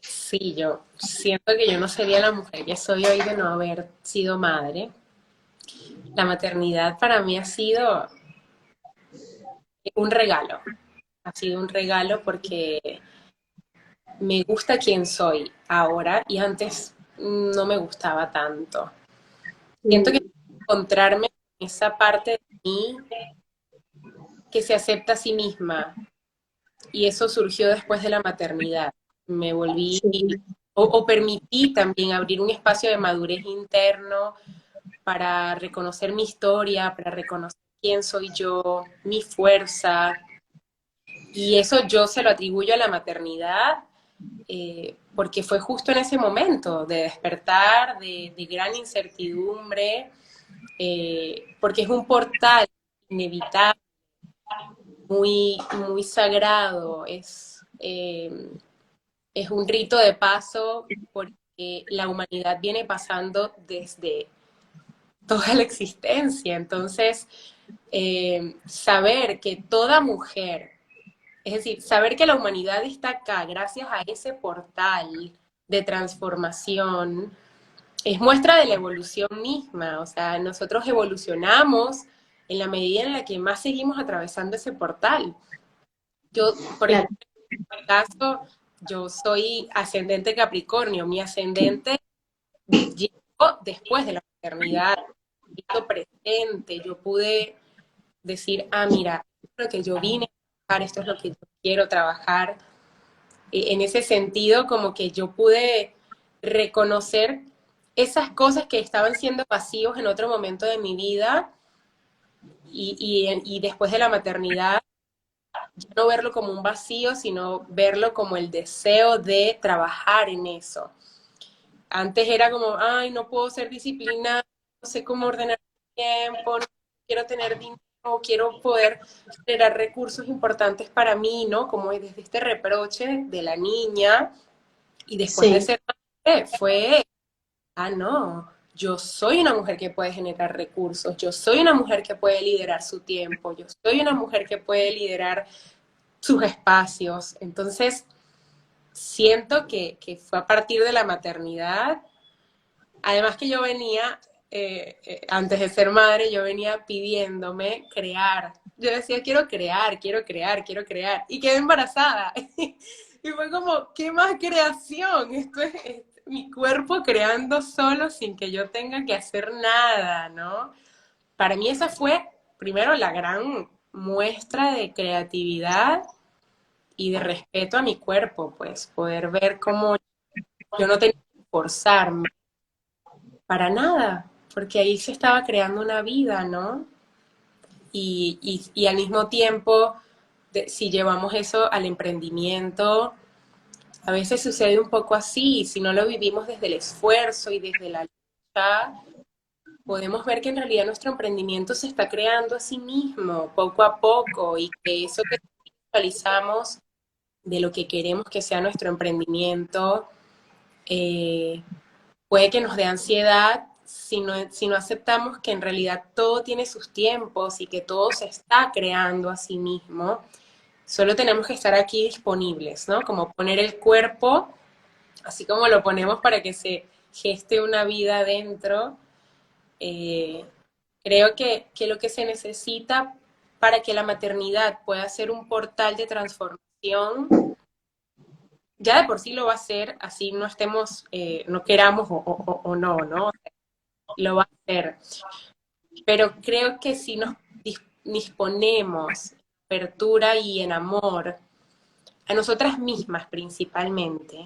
Sí, yo siento que yo no sería la mujer que soy hoy de no haber sido madre. La maternidad para mí ha sido un regalo. Ha sido un regalo porque me gusta quién soy ahora y antes no me gustaba tanto. Siento que Mm, encontrarme en esa parte de mí que se acepta a sí misma y eso surgió después de la maternidad. Me volví sí. o permití también abrir un espacio de madurez interno para reconocer mi historia, para reconocer quién soy yo, mi fuerza, y eso yo se lo atribuyo a la maternidad, porque fue justo en ese momento de despertar, de gran incertidumbre, porque es un portal inevitable, muy sagrado, es un rito de paso porque la humanidad viene pasando desde toda la existencia. Entonces, saber que toda mujer, es decir, saber que la humanidad está acá gracias a ese portal de transformación, es muestra de la evolución misma. O sea, nosotros evolucionamos en la medida en la que más seguimos atravesando ese portal. Yo, por Claro, ejemplo, en mi caso, yo soy ascendente Capricornio. Mi ascendente llegó después de la maternidad, hizo presente. Yo pude decir, ah, mira, esto es lo que yo vine a trabajar, esto es lo que yo quiero trabajar. En ese sentido, como que yo pude reconocer esas cosas que estaban siendo vacíos en otro momento de mi vida y después de la maternidad, ya no verlo como un vacío, sino verlo como el deseo de trabajar en eso. Antes era como, ay, no puedo ser disciplinada, no sé cómo ordenar mi tiempo, no quiero tener dinero, quiero poder generar recursos importantes para mí, ¿no? Como desde este reproche de la niña y después de sí. ser madre fue, ah, no, yo soy una mujer que puede generar recursos, yo soy una mujer que puede liderar su tiempo, yo soy una mujer que puede liderar sus espacios. Entonces, siento que fue a partir de la maternidad. Además que yo venía, antes de ser madre, yo venía pidiéndome crear. Yo decía, quiero crear, quiero crear, quiero crear. Y quedé embarazada. Y fue como, ¿qué más creación? Esto es mi cuerpo creando solo sin que yo tenga que hacer nada, ¿no? Para mí esa fue, primero, la gran muestra de creatividad y de respeto a mi cuerpo, pues poder ver cómo yo no tenía que forzarme para nada, porque ahí se estaba creando una vida, ¿no? Y al mismo tiempo, si llevamos eso al emprendimiento, a veces sucede un poco así, si no lo vivimos desde el esfuerzo y desde la lucha, podemos ver que en realidad nuestro emprendimiento se está creando a sí mismo, poco a poco, y que eso que visualizamos de lo que queremos que sea nuestro emprendimiento, eh, puede que nos dé ansiedad si no aceptamos que en realidad todo tiene sus tiempos y que todo se está creando a sí mismo. Solo tenemos que estar aquí disponibles, ¿no? Como poner el cuerpo, así como lo ponemos para que se geste una vida dentro. eh, Creo que lo que se necesita para que la maternidad pueda ser un portal de transformación, ya de por sí lo va a ser, así no estemos, no queramos o no, ¿no? Lo va a hacer. Pero creo que si nos disponemos en apertura y en amor a nosotras mismas principalmente,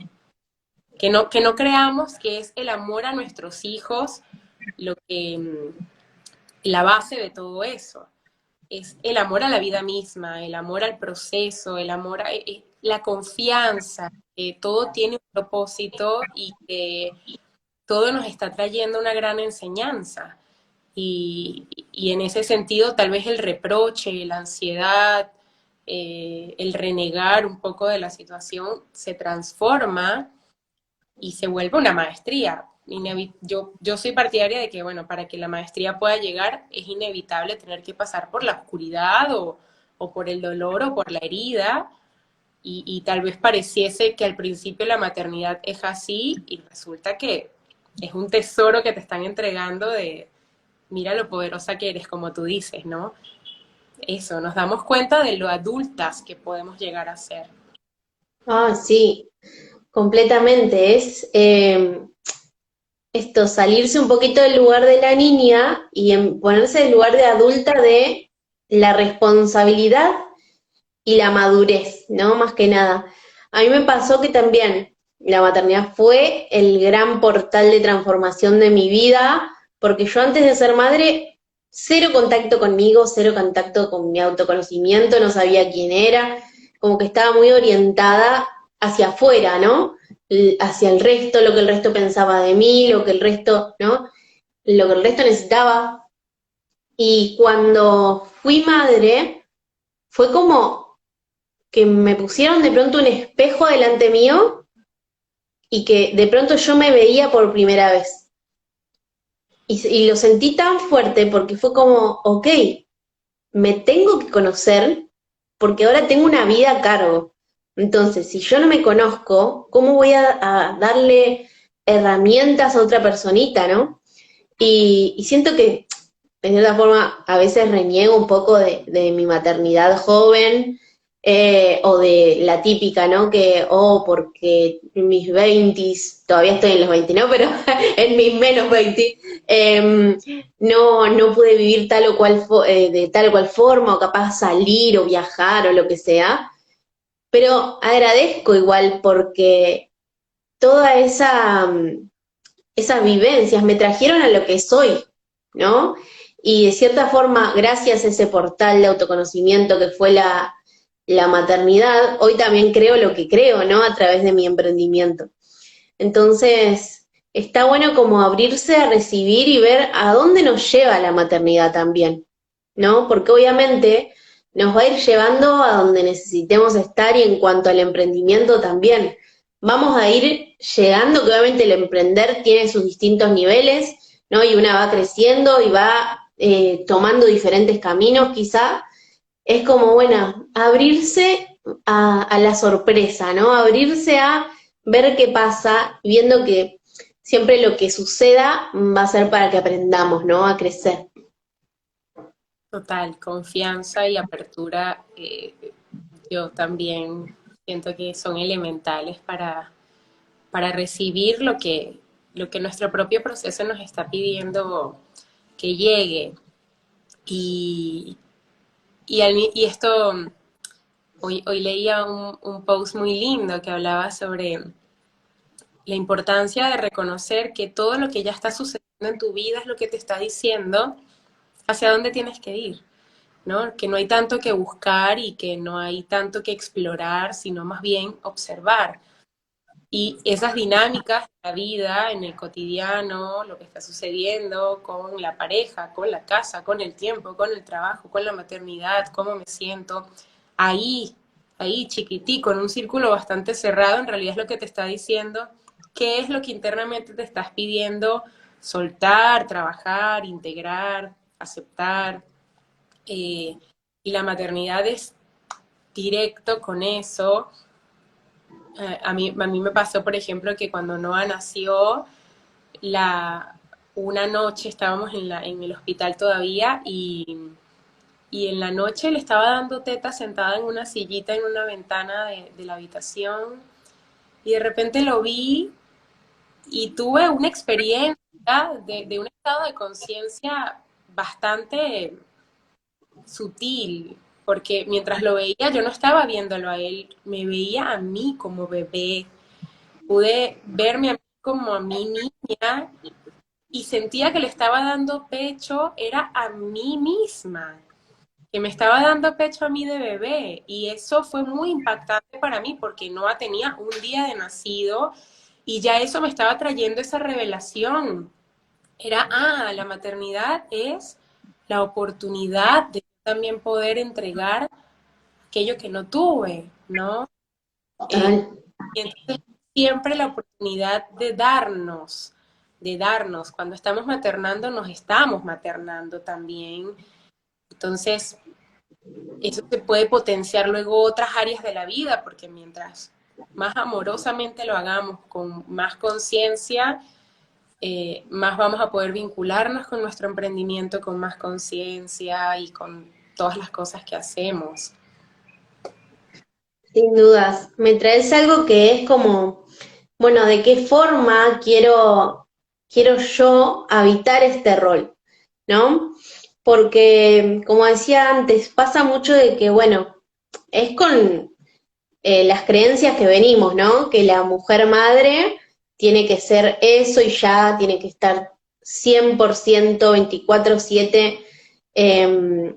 que no creamos que es el amor a nuestros hijos lo que la base de todo eso. Es el amor a la vida misma, el amor al proceso, el amor a la confianza, que todo tiene un propósito y que todo nos está trayendo una gran enseñanza. Y en ese sentido, tal vez el reproche, la ansiedad, el renegar un poco de la situación se transforma y se vuelve una maestría. Yo soy partidaria de que, bueno, para que la maestría pueda llegar es inevitable tener que pasar por la oscuridad o por el dolor o por la herida, y tal vez pareciese que al principio la maternidad es así y resulta que es un tesoro que te están entregando de, mira lo poderosa que eres, como tú dices, ¿no? Eso, nos damos cuenta de lo adultas que podemos llegar a ser. Ah, sí, completamente. Es esto, salirse un poquito del lugar de la niña y ponerse en el lugar de adulta de la responsabilidad y la madurez, ¿no? Más que nada. A mí me pasó que también la maternidad fue el gran portal de transformación de mi vida, porque yo antes de ser madre, cero contacto conmigo, cero contacto con mi autoconocimiento, no sabía quién era, como que estaba muy orientada hacia afuera, ¿no? Hacia el resto, lo que el resto pensaba de mí, lo que el resto, ¿no? Lo que el resto necesitaba. Y cuando fui madre, fue como que me pusieron de pronto un espejo delante mío y que de pronto yo me veía por primera vez. Y lo sentí tan fuerte porque fue como, ok, me tengo que conocer porque ahora tengo una vida a cargo. Entonces, si yo no me conozco, ¿cómo voy a darle herramientas a otra personita, no? Y siento que, de cierta forma, a veces reniego un poco de mi maternidad joven, o de la típica, ¿no? Que, oh, porque en mis 20s, todavía estoy en los 20, ¿no? Pero en mis menos 20, no pude vivir tal o cual de tal o cual forma, o capaz salir o viajar o lo que sea. Pero agradezco igual porque toda esas vivencias me trajeron a lo que soy, ¿no? Y de cierta forma, gracias a ese portal de autoconocimiento que fue la maternidad, hoy también creo lo que creo, ¿no? A través de mi emprendimiento. Entonces, está bueno como abrirse a recibir y ver a dónde nos lleva la maternidad también, ¿no? Porque obviamente nos va a ir llevando a donde necesitemos estar y en cuanto al emprendimiento también. Vamos a ir llegando, que obviamente el emprender tiene sus distintos niveles, ¿no? Y una va creciendo y va tomando diferentes caminos quizá. Es como, bueno, abrirse a la sorpresa, ¿no? Abrirse a ver qué pasa, viendo que siempre lo que suceda va a ser para que aprendamos, ¿no? A crecer. Total, confianza y apertura, yo también siento que son elementales para recibir lo que nuestro propio proceso nos está pidiendo que llegue. Y, y esto, hoy leía un post muy lindo que hablaba sobre la importancia de reconocer que todo lo que ya está sucediendo en tu vida es lo que te está diciendo hacia dónde tienes que ir, ¿no? Que no hay tanto que buscar y que no hay tanto que explorar, sino más bien observar. Y esas dinámicas de la vida, en el cotidiano, lo que está sucediendo con la pareja, con la casa, con el tiempo, con el trabajo, con la maternidad, cómo me siento, ahí, ahí chiquitico, en un círculo bastante cerrado, en realidad es lo que te está diciendo qué es lo que internamente te estás pidiendo soltar, trabajar, integrar, aceptar. eh, y la maternidad es directo con eso. A mí me pasó, por ejemplo, que cuando Noah nació, la, una noche estábamos en el hospital todavía y en la noche le estaba dando teta sentada en una sillita en una ventana de la habitación y de repente lo vi y tuve una experiencia de un estado de conciencia bastante sutil, porque mientras lo veía yo no estaba viéndolo a él, me veía a mí como bebé, pude verme a mí como a mi niña y sentía que le estaba dando pecho, era a mí misma, que me estaba dando pecho a mí de bebé. Y eso fue muy impactante para mí porque Noah tenía un día de nacido y ya eso me estaba trayendo esa revelación. Era, la maternidad es la oportunidad de también poder entregar aquello que no tuve, ¿no? Eh, Total. y entonces siempre la oportunidad de darnos, cuando estamos maternando, nos estamos maternando también. Entonces, eso se puede potenciar luego otras áreas de la vida, porque mientras más amorosamente lo hagamos, con más conciencia, más vamos a poder vincularnos con nuestro emprendimiento con más conciencia y con todas las cosas que hacemos. Sin dudas. Me traes algo que es como, bueno, ¿de qué forma quiero yo habitar este rol? ¿No? Porque, como decía antes, pasa mucho de que, bueno, es con las creencias que venimos, ¿no? Que la mujer madre tiene que ser eso y ya tiene que estar 100% 24/7 eh,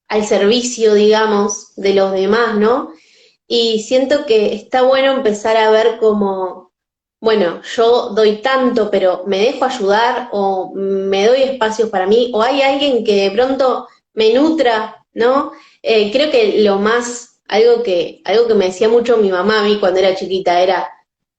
al servicio, digamos, de los demás, ¿no? Y siento que está bueno empezar a ver como, bueno, yo doy tanto, pero me dejo ayudar o me doy espacios para mí o hay alguien que de pronto me nutra, ¿no? Creo que algo que me decía mucho mi mamá a mí cuando era chiquita era,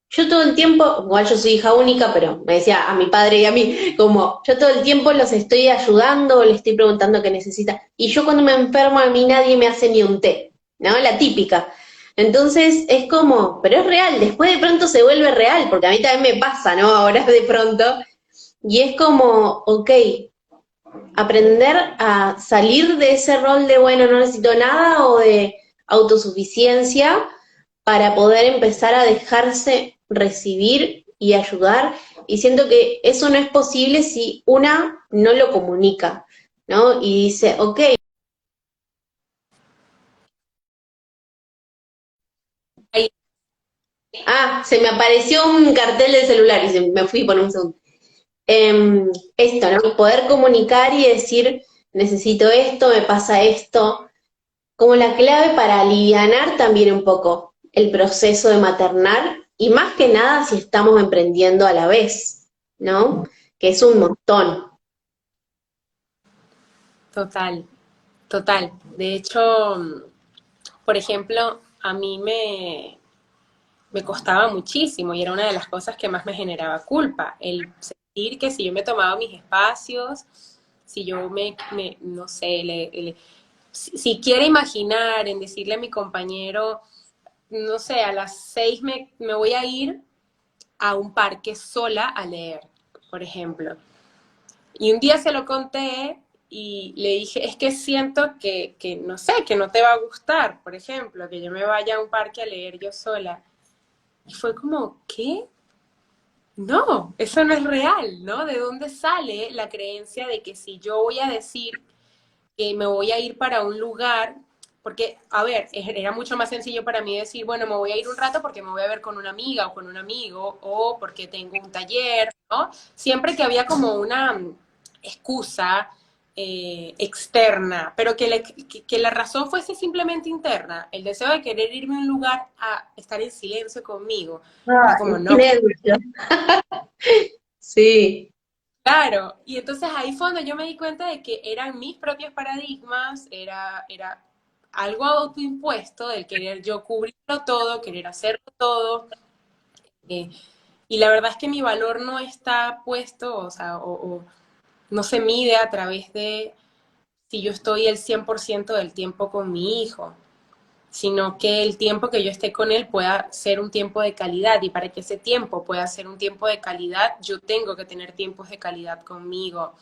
yo todo el tiempo, igual yo soy hija única, pero me decía a mi padre y a mí, como yo todo el tiempo los estoy ayudando, le estoy preguntando qué necesita. Y yo cuando me enfermo a mí nadie me hace ni un té, ¿no? La típica. Entonces es como, pero es real, después de pronto se vuelve real, porque a mí también me pasa, ¿no? Ahora de pronto. Y es como, ok, aprender a salir de ese rol de, bueno, no necesito nada o de autosuficiencia para poder empezar a dejarse recibir y ayudar. Y siento que eso no es posible si una no lo comunica, ¿no? Y dice, ok, Ahí, se me apareció un cartel del celular y me fui por un segundo. Esto, ¿no? Poder comunicar y decir, necesito esto, me pasa esto, como la clave para alivianar también un poco el proceso de maternar y más que nada si estamos emprendiendo a la vez, ¿no? Que es un montón. total, total. De hecho, por ejemplo, me costaba muchísimo y era una de las cosas que más me generaba culpa, el sentir que si yo me tomaba mis espacios, si yo no sé, si quiere imaginar en decirle a mi compañero, no sé, a las 6 me voy a ir a un parque sola a leer, por ejemplo. Y un día se lo conté y le dije, es que siento que, no sé, que no te va a gustar, por ejemplo, que yo me vaya a un parque a leer yo sola. Y fue como, ¿qué? No, eso no es real, ¿no? ¿De dónde sale la creencia de que si yo voy a decir que me voy a ir para un lugar, porque, a ver, era mucho más sencillo para mí decir, bueno, me voy a ir un rato porque me voy a ver con una amiga o con un amigo, o porque tengo un taller, ¿no? Siempre que había como una excusa externa, pero que la razón fuese simplemente interna, el deseo de querer irme a un lugar a estar en silencio conmigo. Era Ah, como, el no, silencio. Sí, claro, y entonces ahí fue donde yo me di cuenta de que eran mis propios paradigmas, era algo autoimpuesto del querer yo cubrirlo todo, querer hacerlo todo, eh, y la verdad es que mi valor no está puesto, o sea, o no se mide a través de si yo estoy el 100% del tiempo con mi hijo, sino que el tiempo que yo esté con él pueda ser un tiempo de calidad y para que ese tiempo pueda ser un tiempo de calidad, yo tengo que tener tiempos de calidad conmigo.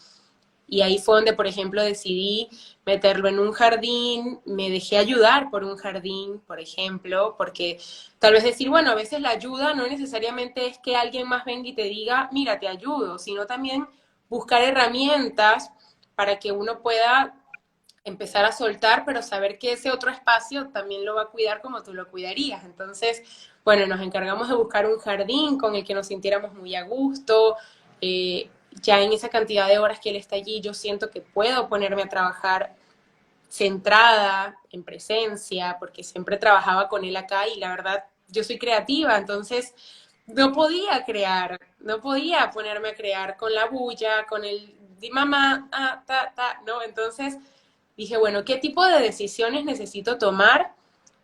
Y ahí fue donde, por ejemplo, decidí meterlo en un jardín, me dejé ayudar por un jardín, por ejemplo, porque tal vez decir, bueno, a veces la ayuda no necesariamente es que alguien más venga y te diga, mira, te ayudo, sino también buscar herramientas para que uno pueda empezar a soltar, pero saber que ese otro espacio también lo va a cuidar como tú lo cuidarías. Entonces, bueno, nos encargamos de buscar un jardín con el que nos sintiéramos muy a gusto. Ya en esa cantidad de horas que él está allí, yo siento que puedo ponerme a trabajar centrada, en presencia, porque siempre trabajaba con él acá y la verdad, yo soy creativa, entonces no podía crear, no podía ponerme a crear con la bulla, con el di mamá, ah, ¿no? Entonces dije, bueno, ¿qué tipo de decisiones necesito tomar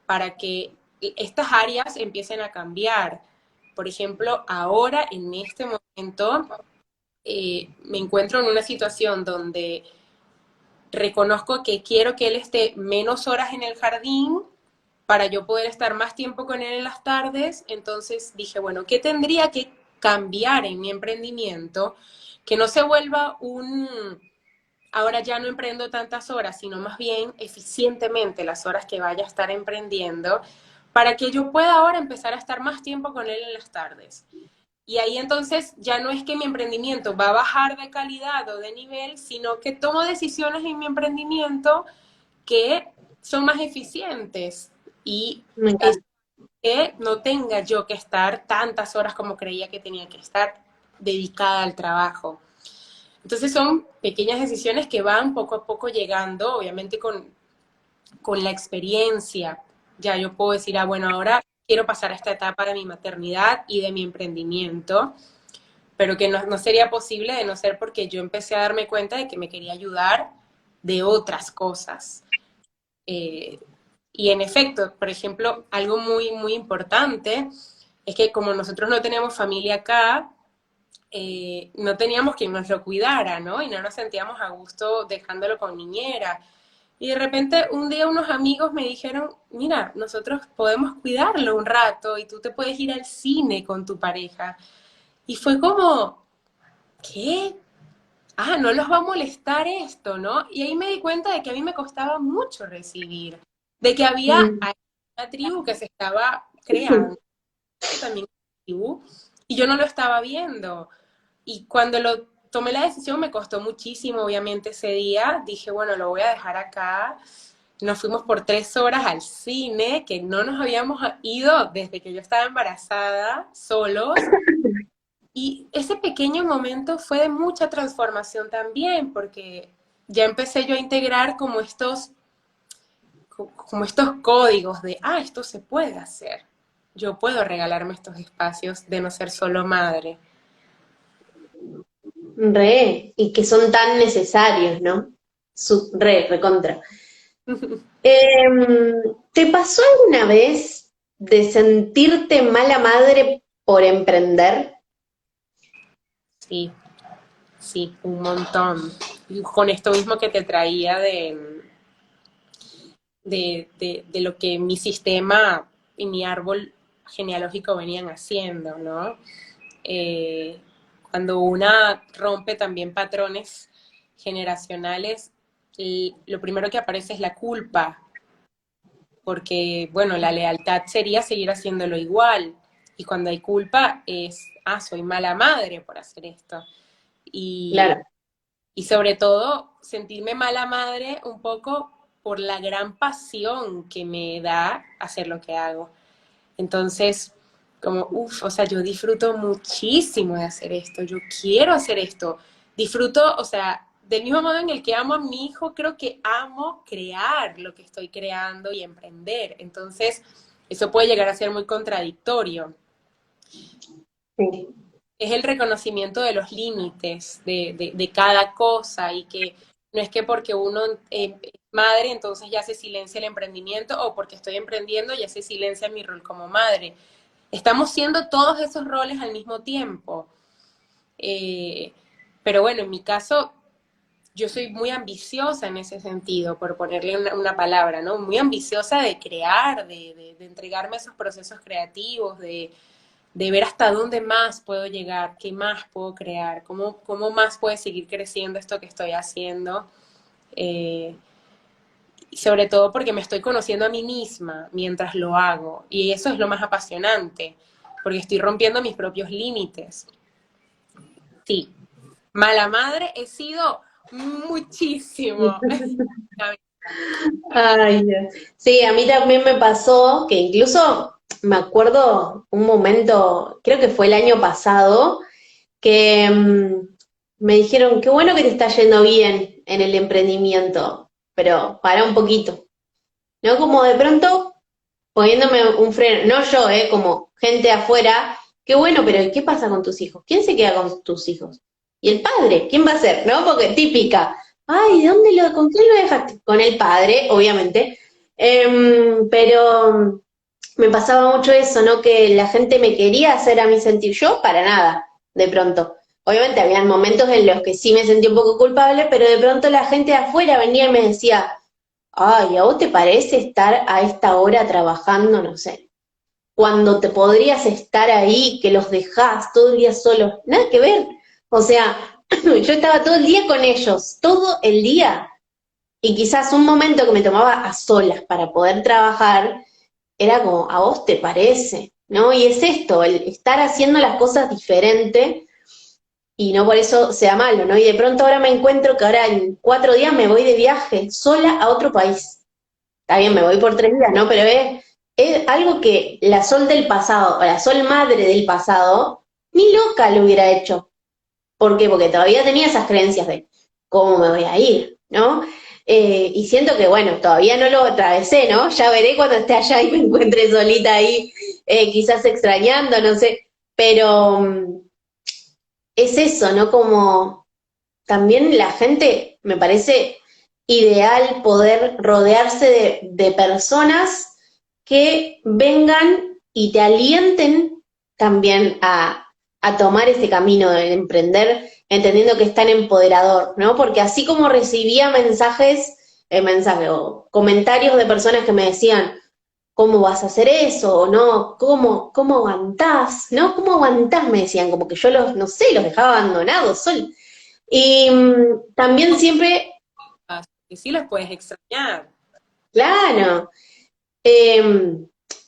para que estas áreas empiecen a cambiar? Por ejemplo, ahora, en este momento, me encuentro en una situación donde reconozco que quiero que él esté menos horas en el jardín para yo poder estar más tiempo con él en las tardes. Entonces dije, bueno, ¿qué tendría que cambiar en mi emprendimiento? Que no se vuelva ahora ya no emprendo tantas horas, sino más bien eficientemente las horas que vaya a estar emprendiendo, para que yo pueda ahora empezar a estar más tiempo con él en las tardes. Y ahí entonces ya no es que mi emprendimiento va a bajar de calidad o de nivel, sino que tomo decisiones en mi emprendimiento que son más eficientes y me es encanta. que no tenga yo que estar tantas horas como creía que tenía que estar dedicada al trabajo. Entonces son pequeñas decisiones que van poco a poco llegando, obviamente con la experiencia. Ya yo puedo decir, ah, bueno, ahora quiero pasar a esta etapa de mi maternidad y de mi emprendimiento, pero que no sería posible de no ser porque yo empecé a darme cuenta de que me quería ayudar de otras cosas. Eh, y en efecto, por ejemplo, algo muy, muy importante es que como nosotros no tenemos familia acá, no teníamos quien nos lo cuidara, ¿no? Y no nos sentíamos a gusto dejándolo con niñera. Y de repente un día unos amigos me dijeron, mira, nosotros podemos cuidarlo un rato y tú te puedes ir al cine con tu pareja. Y fue como, ¿qué? Ah, no los va a molestar esto, ¿no? Y ahí me di cuenta de que a mí me costaba mucho recibir, de que había Mm. una tribu que se estaba creando, también una tribu, y yo no lo estaba viendo. Y cuando lo tomé la decisión me costó muchísimo, obviamente, ese día. Dije, bueno, lo voy a dejar acá. Nos fuimos por 3 horas al cine, que no nos habíamos ido desde que yo estaba embarazada, solos. Y ese pequeño momento fue de mucha transformación también, porque ya empecé yo a integrar como estos códigos de, ah, esto se puede hacer. Yo puedo regalarme estos espacios de no ser solo madre. Re, y que son tan necesarios, ¿no? Recontra. ¿Te pasó alguna vez de sentirte mala madre por emprender? Sí, sí, un montón. Y con esto mismo que te traía de lo que mi sistema y mi árbol genealógico venían haciendo, ¿no? Eh, Cuando una rompe también patrones generacionales, y lo primero que aparece es la culpa, porque, bueno, la lealtad sería seguir haciéndolo igual, y cuando hay culpa es, soy mala madre por hacer esto. Y, Claro. y sobre todo, sentirme mala madre un poco por la gran pasión que me da hacer lo que hago. Entonces, como, uff, o sea, yo disfruto muchísimo de hacer esto, yo quiero hacer esto, disfruto, o sea, del mismo modo en el que amo a mi hijo, creo que amo crear lo que estoy creando y emprender. Entonces, eso puede llegar a ser muy contradictorio. Sí. Es el reconocimiento de los límites de cada cosa y que no es que porque uno es madre, entonces ya se silencia el emprendimiento o porque estoy emprendiendo ya se silencia mi rol como madre. Estamos siendo todos esos roles al mismo tiempo. Eh, pero bueno, en mi caso, yo soy muy ambiciosa en ese sentido, por ponerle una palabra, ¿no? Muy ambiciosa de crear, de entregarme a esos procesos creativos, de ver hasta dónde más puedo llegar, qué más puedo crear, cómo más puede seguir creciendo esto que estoy haciendo. Eh, y sobre todo porque me estoy conociendo a mí misma mientras lo hago. Y eso es lo más apasionante, porque estoy rompiendo mis propios límites. Sí, mala madre he sido muchísimo. Ay, Dios. Sí, a mí también me pasó que incluso me acuerdo un momento, creo que fue el año pasado, que me dijeron, qué bueno que te está yendo bien en el emprendimiento, pero para un poquito, ¿no? Como de pronto poniéndome un freno, no yo, como gente afuera, qué bueno, pero ¿y qué pasa con tus hijos? ¿Quién se queda con tus hijos? ¿Y el padre? ¿Quién va a ser? ¿No? Porque típica, ay, con quién lo dejaste? Con el padre, obviamente. Pero me pasaba mucho eso, ¿no? Que la gente me quería hacer a mí sentir yo, para nada, de pronto. Obviamente habían momentos en los que sí me sentí un poco culpable, pero de pronto la gente de afuera venía y me decía, ay, ¿a vos te parece estar a esta hora trabajando, no sé, cuando te podrías estar ahí, que los dejás todo el día solos? Nada que ver. O sea, yo estaba todo el día con ellos, todo el día. Y quizás un momento que me tomaba a solas para poder trabajar, era como, ¿a vos te parece? ¿No? Y es esto, el estar haciendo las cosas diferente y no por eso sea malo, ¿no? Y de pronto ahora me encuentro que ahora en 4 días me voy de viaje sola a otro país. Está bien, me voy por 3 días, ¿no? Pero es algo que la Sol del pasado, o la Sol madre del pasado, ni loca lo hubiera hecho. ¿Por qué? Porque todavía tenía esas creencias de cómo me voy a ir, ¿no? Y siento que, bueno, todavía no lo atravesé, ¿no? Ya veré cuando esté allá y me encuentre solita ahí, quizás extrañando, no sé. Pero es eso, ¿no? Como también la gente, me parece ideal poder rodearse de personas que vengan y te alienten también a tomar ese camino de emprender, entendiendo que es tan empoderador, ¿no? Porque así como recibía mensajes o comentarios de personas que me decían, ¿cómo vas a hacer eso? O no, ¿cómo aguantás? ¿No? ¿Cómo aguantás? Me decían, como que yo no sé, los dejaba abandonados, y también siempre, Que sí los puedes extrañar. claro,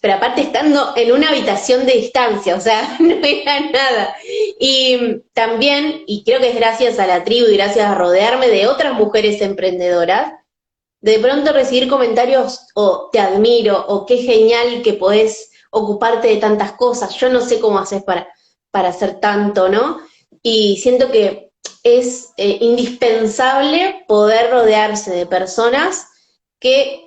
pero aparte estando en una habitación de distancia, o sea, no era nada. Y también, y creo que es gracias a la tribu y gracias a rodearme de otras mujeres emprendedoras, de pronto recibir comentarios o te admiro o qué genial que podés ocuparte de tantas cosas, yo no sé cómo haces para hacer tanto, ¿no? Y siento que es indispensable poder rodearse de personas que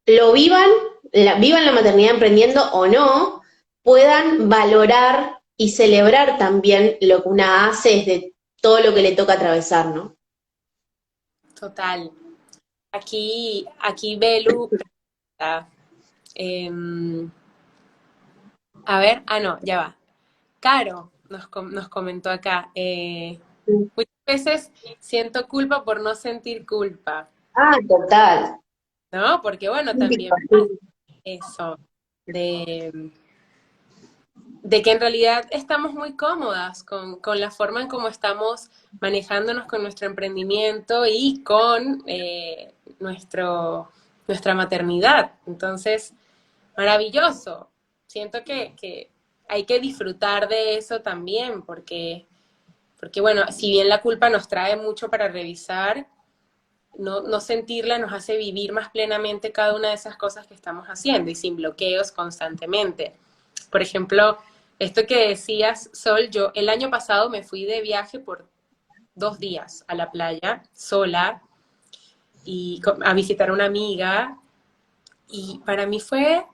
lo vivan la maternidad emprendiendo o no, puedan valorar y celebrar también lo que una hace desde todo lo que le toca atravesar, ¿no? Total. Aquí Belu pregunta, em, a ver, no, ya va. Caro nos comentó acá, muchas veces siento culpa por no sentir culpa. Ah, total. ¿no? Porque bueno, también Sí. eso, de, de que en realidad estamos muy cómodas con la forma en cómo estamos manejándonos con nuestro emprendimiento y con nuestra maternidad. Entonces, maravilloso. Siento que hay que disfrutar de eso también, porque bueno, si bien la culpa nos trae mucho para revisar, no sentirla nos hace vivir más plenamente cada una de esas cosas que estamos haciendo y sin bloqueos constantemente. Por ejemplo, esto que decías, Sol, yo el año pasado me fui de viaje por 2 días a la playa, sola, y a visitar a una amiga, y para mí fue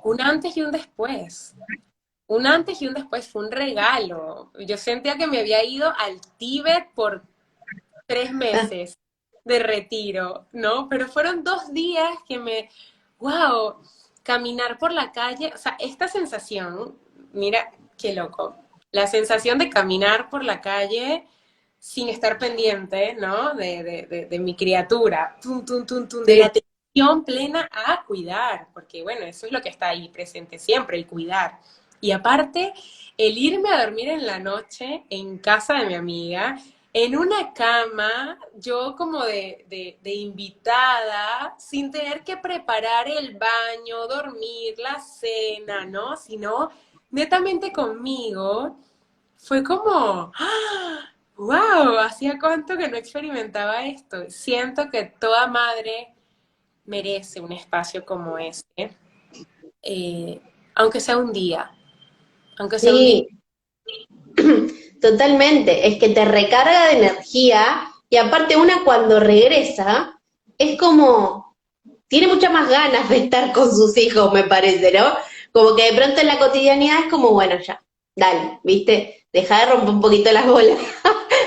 un antes y un después. Un antes y un después fue un regalo. Yo sentía que me había ido al Tíbet por 3 meses de retiro, ¿no? Pero fueron 2 días que wow, caminar por la calle, o sea, esta sensación, mira, qué loco, la sensación de caminar por la calle sin estar pendiente, ¿no? De mi criatura, tum, tum, tum, tum, de la Sí. atención plena a cuidar, porque bueno, eso es lo que está ahí presente siempre, el cuidar. Y aparte, el irme a dormir en la noche en casa de mi amiga, en una cama, yo como de invitada, sin tener que preparar el baño, dormir, la cena, ¿no? Sino netamente conmigo, fue como, ¡ah! ¡Wow! Hacía cuánto que no experimentaba esto. Siento que toda madre merece un espacio como este, eh, aunque sea un día, aunque sea un día. Sí, totalmente. Es que te recarga de energía y aparte una cuando regresa es como, tiene muchas más ganas de estar con sus hijos, me parece, ¿no? Como que de pronto en la cotidianidad es como, bueno, ya, dale, ¿viste? Deja de romper un poquito las bolas,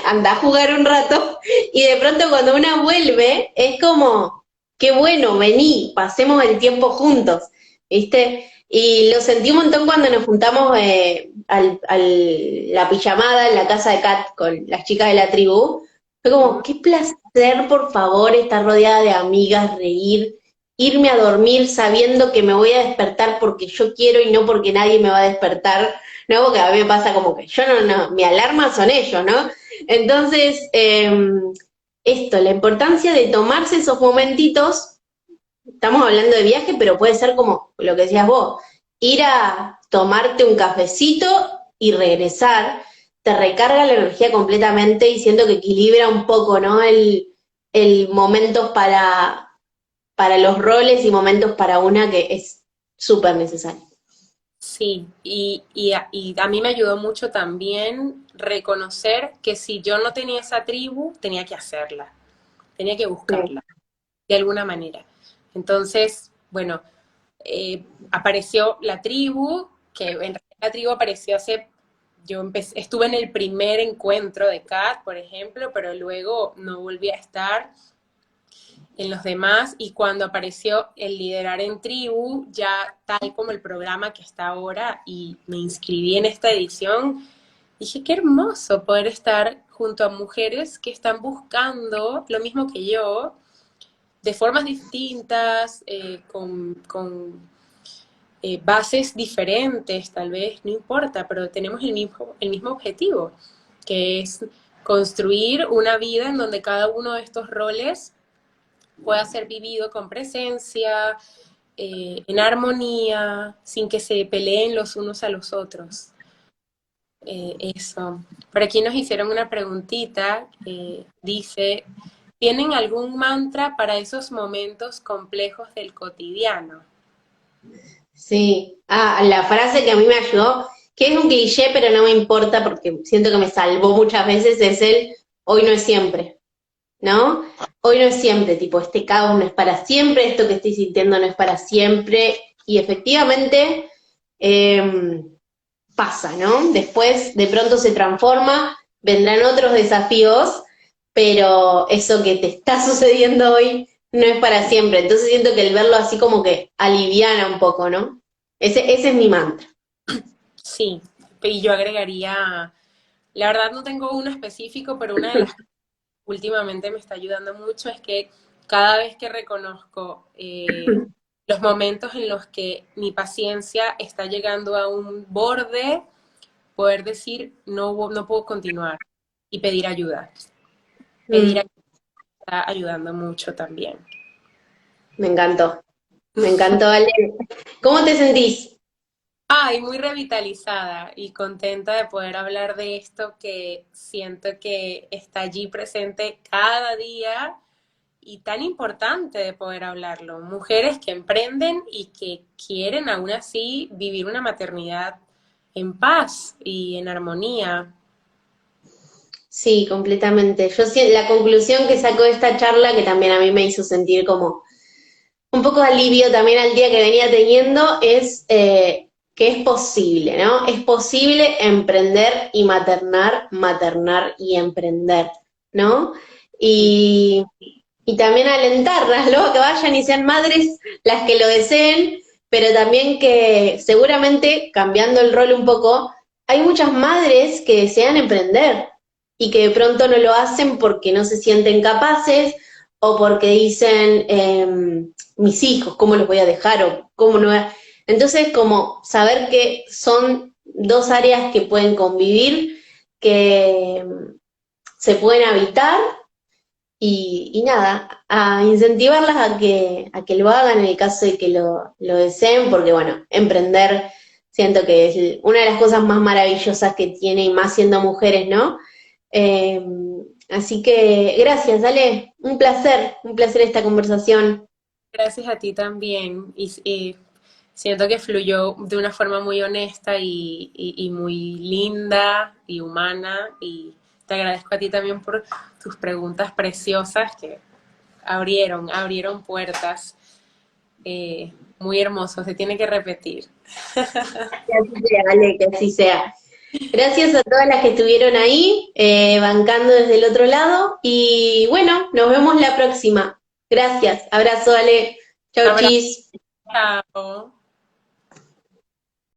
anda a jugar un rato y de pronto cuando una vuelve es como, qué bueno, vení, pasemos el tiempo juntos, ¿viste? Y lo sentí un montón cuando nos juntamos la pijamada en la casa de Kat con las chicas de la tribu. Fue como, qué placer, por favor, estar rodeada de amigas, reír, irme a dormir sabiendo que me voy a despertar porque yo quiero y no porque nadie me va a despertar, ¿no? Porque a mí me pasa como que yo no, mi alarma son ellos, ¿no? Entonces, esto, la importancia de tomarse esos momentitos, estamos hablando de viaje, pero puede ser como lo que decías vos, ir a tomarte un cafecito y regresar, te recarga la energía completamente y siento que equilibra un poco, ¿no? El momentos para los roles y momentos para una que es súper necesario. Sí, y a mí me ayudó mucho también reconocer que si yo no tenía esa tribu, tenía que hacerla, tenía que Sí. buscarla, de alguna manera. Entonces, bueno, apareció la tribu, que en realidad la tribu apareció estuve en el primer encuentro de CAT, por ejemplo, pero luego no volví a estar en los demás y cuando apareció el liderar en tribu, ya tal como el programa que está ahora y me inscribí en esta edición, dije, qué hermoso poder estar junto a mujeres que están buscando lo mismo que yo, de formas distintas, con bases diferentes, tal vez, no importa, pero tenemos el mismo objetivo, que es construir una vida en donde cada uno de estos roles pueda ser vivido con presencia, en armonía, sin que se peleen los unos a los otros. Eso. Por aquí nos hicieron una preguntita, dice, ¿tienen algún mantra para esos momentos complejos del cotidiano? Sí. Ah, la frase que a mí me ayudó, que es un cliché, pero no me importa porque siento que me salvó muchas veces, es el hoy no es siempre, ¿no? Hoy no es siempre, tipo, este caos no es para siempre, esto que estoy sintiendo no es para siempre, y efectivamente pasa, ¿no? Después de pronto se transforma, vendrán otros desafíos, pero eso que te está sucediendo hoy no es para siempre. Entonces siento que el verlo así como que aliviana un poco, ¿no? Ese es mi mantra. Sí, y yo agregaría, la verdad no tengo uno específico, pero una de las que últimamente me está ayudando mucho es que cada vez que reconozco los momentos en los que mi paciencia está llegando a un borde, poder decir, no, no puedo continuar y pedir ayuda. Pedir Mm, ayuda está ayudando mucho también. me encantó, Ale. ¿Cómo te sentís? Ay, muy revitalizada y contenta de poder hablar de esto que siento que está allí presente cada día y tan importante de poder hablarlo. Mujeres que emprenden y que quieren aún así vivir una maternidad en paz y en armonía. Sí, completamente. La conclusión que sacó de esta charla, que también a mí me hizo sentir como un poco de alivio también al día que venía teniendo, es que es posible, ¿no? Es posible emprender y maternar, maternar y emprender, ¿no? Y, y también alentarlas, ¿no? Que vayan y sean madres las que lo deseen, pero también que seguramente, cambiando el rol un poco, hay muchas madres que desean emprender y que de pronto no lo hacen porque no se sienten capaces o porque dicen, mis hijos, ¿cómo los voy a dejar? O cómo no. Entonces, como saber que son dos áreas que pueden convivir, que se pueden habitar y nada, a incentivarlas a que lo hagan en el caso de que lo deseen, porque bueno, emprender siento que es una de las cosas más maravillosas que tiene y más siendo mujeres, ¿no? Eh, Así que gracias, Ale, un placer esta conversación. Gracias a ti también. Y siento que fluyó de una forma muy honesta y muy linda y humana. Y te agradezco a ti también por tus preguntas preciosas que abrieron puertas. Muy hermoso, se tiene que repetir. Que así sea, Ale, que así sea. Gracias a todas las que estuvieron ahí, bancando desde el otro lado. Y bueno, nos vemos la próxima. Gracias. Abrazo, Ale. Chau, Abrazo, chis. chao.